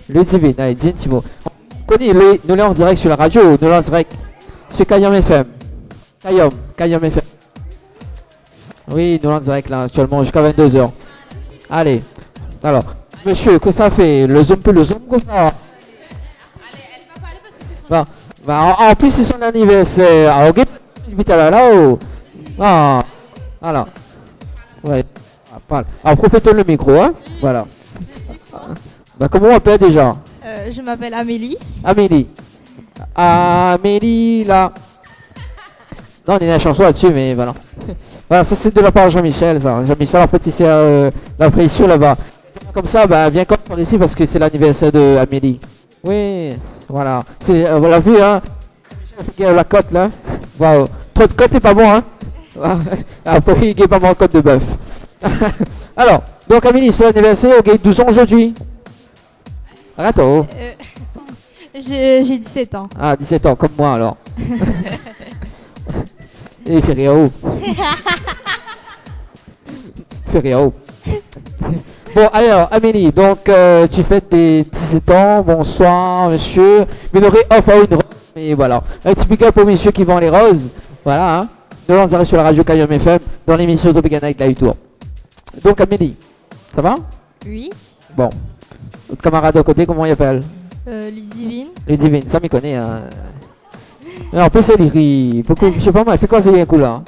Les divines, allez, dis Thibaut. Connu, nous l'avons en direct sur la radio, nous l'avons en direct sur Kayam FM. Kayam FM. Oui, nous l'avons en direct là actuellement jusqu'à 22h. Allez. Alors, monsieur, que ça fait? Le zoom, comme ça. Bah, en plus, c'est son anniversaire. Alors, invite à là-haut. Ah, voilà. Ouais. Alors, profitez le micro, hein. Voilà. Bah, comment on m'appelle déjà? Je m'appelle Amélie. Amélie. Amélie, là. Non, on a une chanson là-dessus, mais voilà. Voilà, ça c'est de la part de Jean-Michel, ça. Jean-Michel, en fait, c'est la pression là-bas. Comme ça, bah, viens comme par ici parce que c'est l'anniversaire de Amélie. Oui, voilà. On l'a vu, hein. La côte, là. Waouh. Trop de côte, c'est pas bon, hein. Après, il n'y a pas mon côte de bœuf. Alors, donc Amélie, c'est l'anniversaire, ok, 12 ans aujourd'hui. Arrête, oh. J'ai 17 ans. Ah, 17 ans, comme moi alors. Et il fait rien haut. Il fait rien haut. Bon, alors, Amélie, donc tu fêtes tes 17 ans. Bonsoir, monsieur. Minoré offre une rose. Mais voilà. Un petit pick-up pour monsieur qui vend les roses. Voilà, hein. Nous l'enverrons sur la radio Kayam FM dans l'émission Tropical Night Live Tour. Donc, Amélie, ça va? Oui. Bon. Notre camarade à côté, comment il appelle? Ludivine. Ludivine, ça m'y connaît. Hein. En plus, elle rit. Beaucoup, je sais pas, moi, elle fait quoi, c'est un coup là.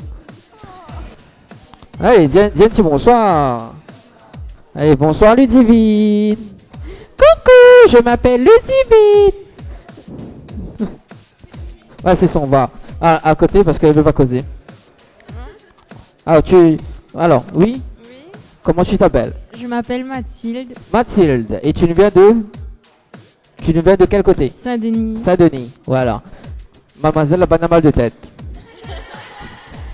Allez, dis un petit bonsoir. Allez, bonsoir Ludivine. Coucou, je m'appelle Ludivine. Ouais, c'est son va. À côté parce qu'elle veut pas causer. Alors, oui? Oui. Comment tu t'appelles? Je m'appelle Mathilde. Mathilde. Et tu nous viens de? Tu nous viens de quel côté? Saint-Denis. Saint-Denis, voilà. Mademoiselle, la banane mal de tête.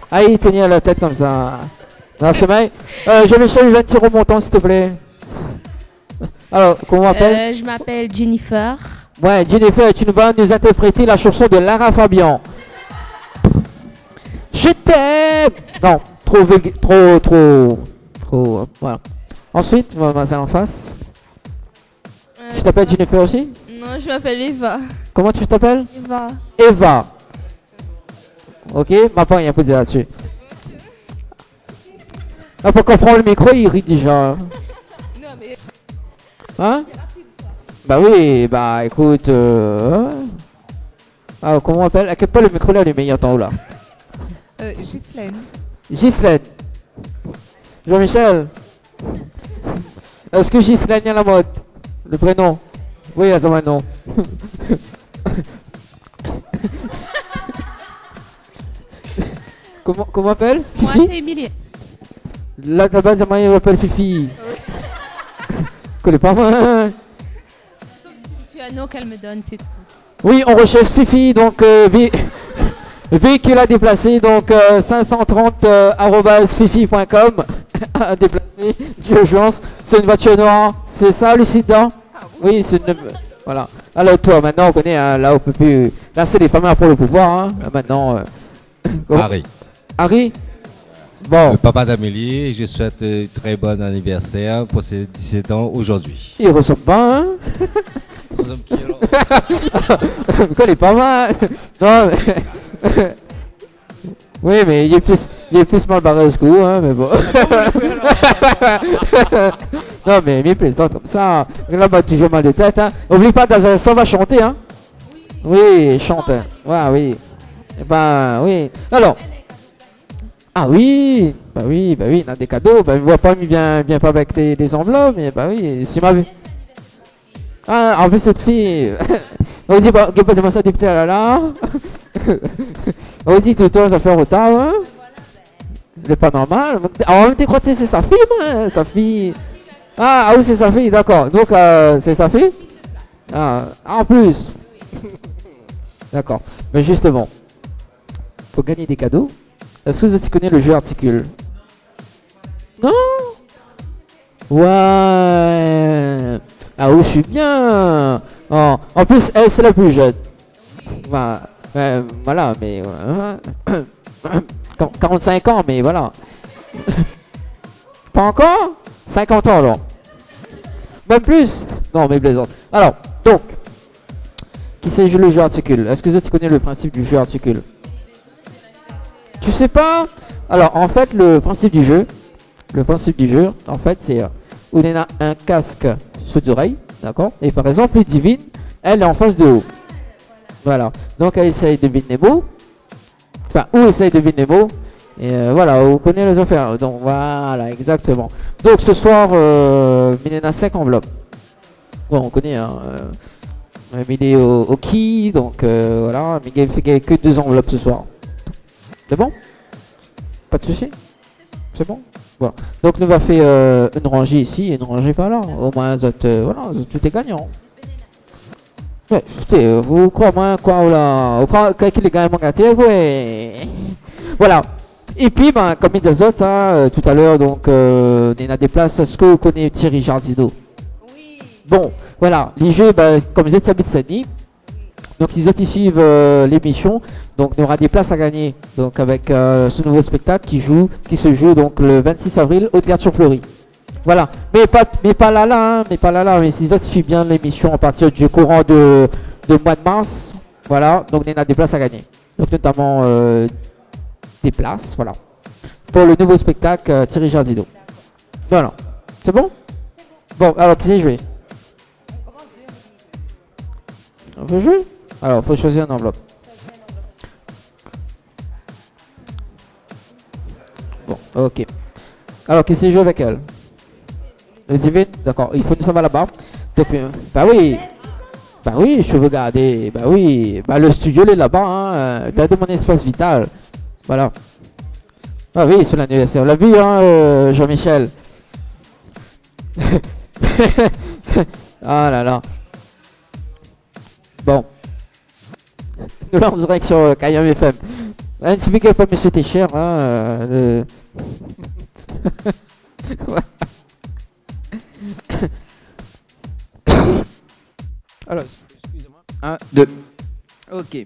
Allez, tenir la tête comme ça. Dans le sommeil. Je me suis un petit remontant, s'il te plaît. Alors, comment on m'appelle? Je m'appelle Jennifer. Ouais, Jennifer, tu vas nous interpréter la chanson de Lara Fabian. Je t'aime. Non, trop, voilà. Ensuite, mademoiselle en face. Tu t'appelles Jennifer aussi? Non, je m'appelle Eva. Comment tu t'appelles? Eva. Eva. Ok, ma part, il y a un peu de dire là-dessus. Là, pour comprendre le micro, il rit déjà. Hein? Bah oui, bah écoute. Ah, comment on appelle? À quel point le micro là, il est meilleur en haut là? Ghislaine. Ghislaine. Jean-Michel. Est-ce que Ghislaine est à la mode? Le prénom? Oui, à un nom. Comment appelle? Moi, c'est Emilie. Là, ta base, il m'appelle Fifi. Connais pas moi. Tu as un nom qu'elle me donne, c'est tout. Oui, on recherche Fifi, donc véhicule à déplacer, donc 530 @fifi.com à déplacer d'urgence. C'est une voiture noire, c'est ça, Lucidant? Oui, c'est une. Voilà. Alors, toi, maintenant, on connaît, hein, là, on peut plus. Là, c'est les femmes pour le pouvoir, hein. Maintenant. Harry. Harry? Bon. Le papa d'Amélie, je souhaite un très bon anniversaire pour ses 17 ans aujourd'hui. Il ressemble pas, hein? Je connais pas mal. Non, mais... Oui, mais il est plus mal barré ce coup, hein, mais bon. Non, mais il plaisante comme ça. Là, bah, toujours mal de tête, hein. Oublie pas, dans un instant, on va chanter, hein. Oui, chante. Ouais, oui. Eh ben, oui. Alors. Ah oui, bah oui, on a des cadeaux. Bah, il voit pas, il vient pas avec des enveloppes, mais bah oui, si ma vie. Ah, en plus, cette fille. On dit, bah, pas de ça, des petits là. On dit tout le temps, ça fait retard, hein. C'est pas normal. En même temps, crois que c'est sa fille, moi, sa fille. Ah oui, c'est sa fille, d'accord. Donc, c'est sa fille. Ah, en plus. D'accord. Mais justement, pour gagner des cadeaux, est-ce que tu connais le jeu Articule? Non. Ouais. Ah oui, je suis bien. Oh. En plus, elle, c'est la plus jeune. Bah, voilà, mais... 45 ans, mais voilà. Pas encore 50 ans, alors. Même plus. Non, mais plaisante. Alors, donc, qui sait jouer le jeu Articule? Est-ce que tu connais le principe du jeu Articule? Tu sais pas? Alors, en fait, le principe du jeu, en fait, c'est... on a un casque sous l'oreille, d'accord? Et par exemple, Ludivine, elle est en face de haut. Voilà. Donc, elle essaye de deviner les mots. Enfin, ou essaye de deviner les mots. Et voilà, on connaît les affaires. Donc, voilà, exactement. Donc, ce soir, il y en a 5 enveloppes. Bon, on connaît, hein. Il est au qui, donc voilà. Mais il fait que 2 enveloppes ce soir. C'est bon? Pas de souci? C'est bon? Voilà. Donc, nous va faire une rangée ici et une rangée par là. Au moins, voilà, tout est gagnant. Ouais, écoutez, vous croyez moi quoi là? Vous croyez qu'il est quand même gâté, ouais. Voilà. Et puis, ben, comme les autres, hein, tout à l'heure, donc, il y a des places. Est-ce que vous connaissez Thierry Jardino? Oui. Bon, voilà. Les jeux, ben, comme vous êtes habitués de Sydney, donc, si les autres suivent l'émission, donc, il y aura des places à gagner. Donc, avec ce nouveau spectacle qui se joue donc le 26 avril au Théâtre Fleury. Voilà, mais pas là, hein, mais si les autres suivent bien l'émission à partir du courant de mois de mars, voilà, donc il y a des places à gagner. Donc notamment des places, voilà, pour le nouveau spectacle Thierry Jardino. Voilà, c'est bon? Bon, alors qui s'est joué? On veut jouer? Alors, il faut choisir une enveloppe. Bon, ok. Alors, qui s'est joué avec elle? Le divine, d'accord, il faut nous savoir là-bas. Donc, bah oui, je veux garder, bah oui, bah le studio il est là-bas, hein, de mon espace vital. Voilà. Ah oui, c'est l'anniversaire, on l'a vu, hein, Jean-Michel. Ah là là. Bon. Nous là en direct sur Kayam FM. Un petit big up à Monsieur Técher, hein, Alors, excusez-moi. 1, 2. Ok.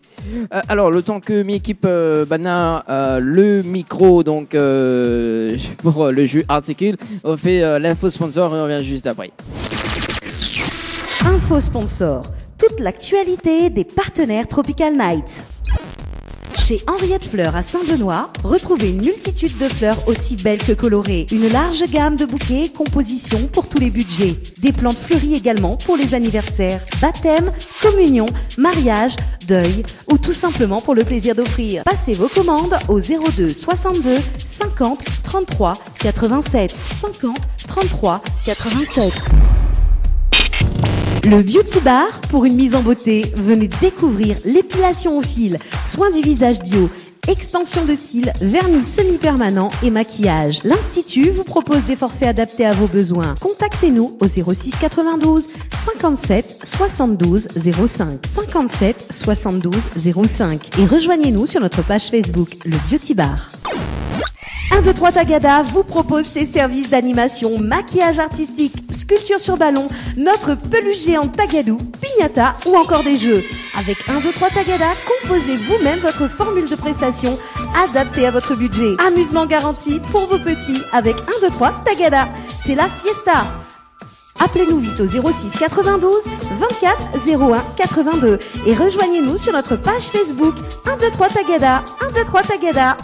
Alors, le temps que mi équipe Bana le micro, donc pour le jeu Articule, on fait l'info sponsor et on revient juste après. Info sponsor. Toute l'actualité des partenaires Tropical Nights. Chez Henriette Fleurs à Saint-Benoît, retrouvez une multitude de fleurs aussi belles que colorées. Une large gamme de bouquets et compositions pour tous les budgets. Des plantes fleuries également pour les anniversaires, baptêmes, communions, mariages, deuil ou tout simplement pour le plaisir d'offrir. Passez vos commandes au 02 62 50 33 87 50 33 87. Le Beauty Bar pour une mise en beauté. Venez découvrir l'épilation au fil, soins du visage bio, extension de cils, vernis semi-permanent et maquillage. L'Institut vous propose des forfaits adaptés à vos besoins. Contactez-nous au 06 92 57 72 05 57 72 05 et rejoignez-nous sur notre page Facebook Le Beauty Bar. 1, 2, 3 Tagada vous propose ses services d'animation, maquillage artistique, sculpture sur ballon, notre peluche géante Tagadou, piñata ou encore des jeux. Avec 1, 2, 3 Tagada, composez vous-même votre formule de prestation adaptée à votre budget. Amusement garanti pour vos petits avec 1, 2, 3 Tagada. C'est la fiesta. Appelez-nous vite au 06 92 24 01 82 et rejoignez-nous sur notre page Facebook 123 Tagada. 123 Tagada.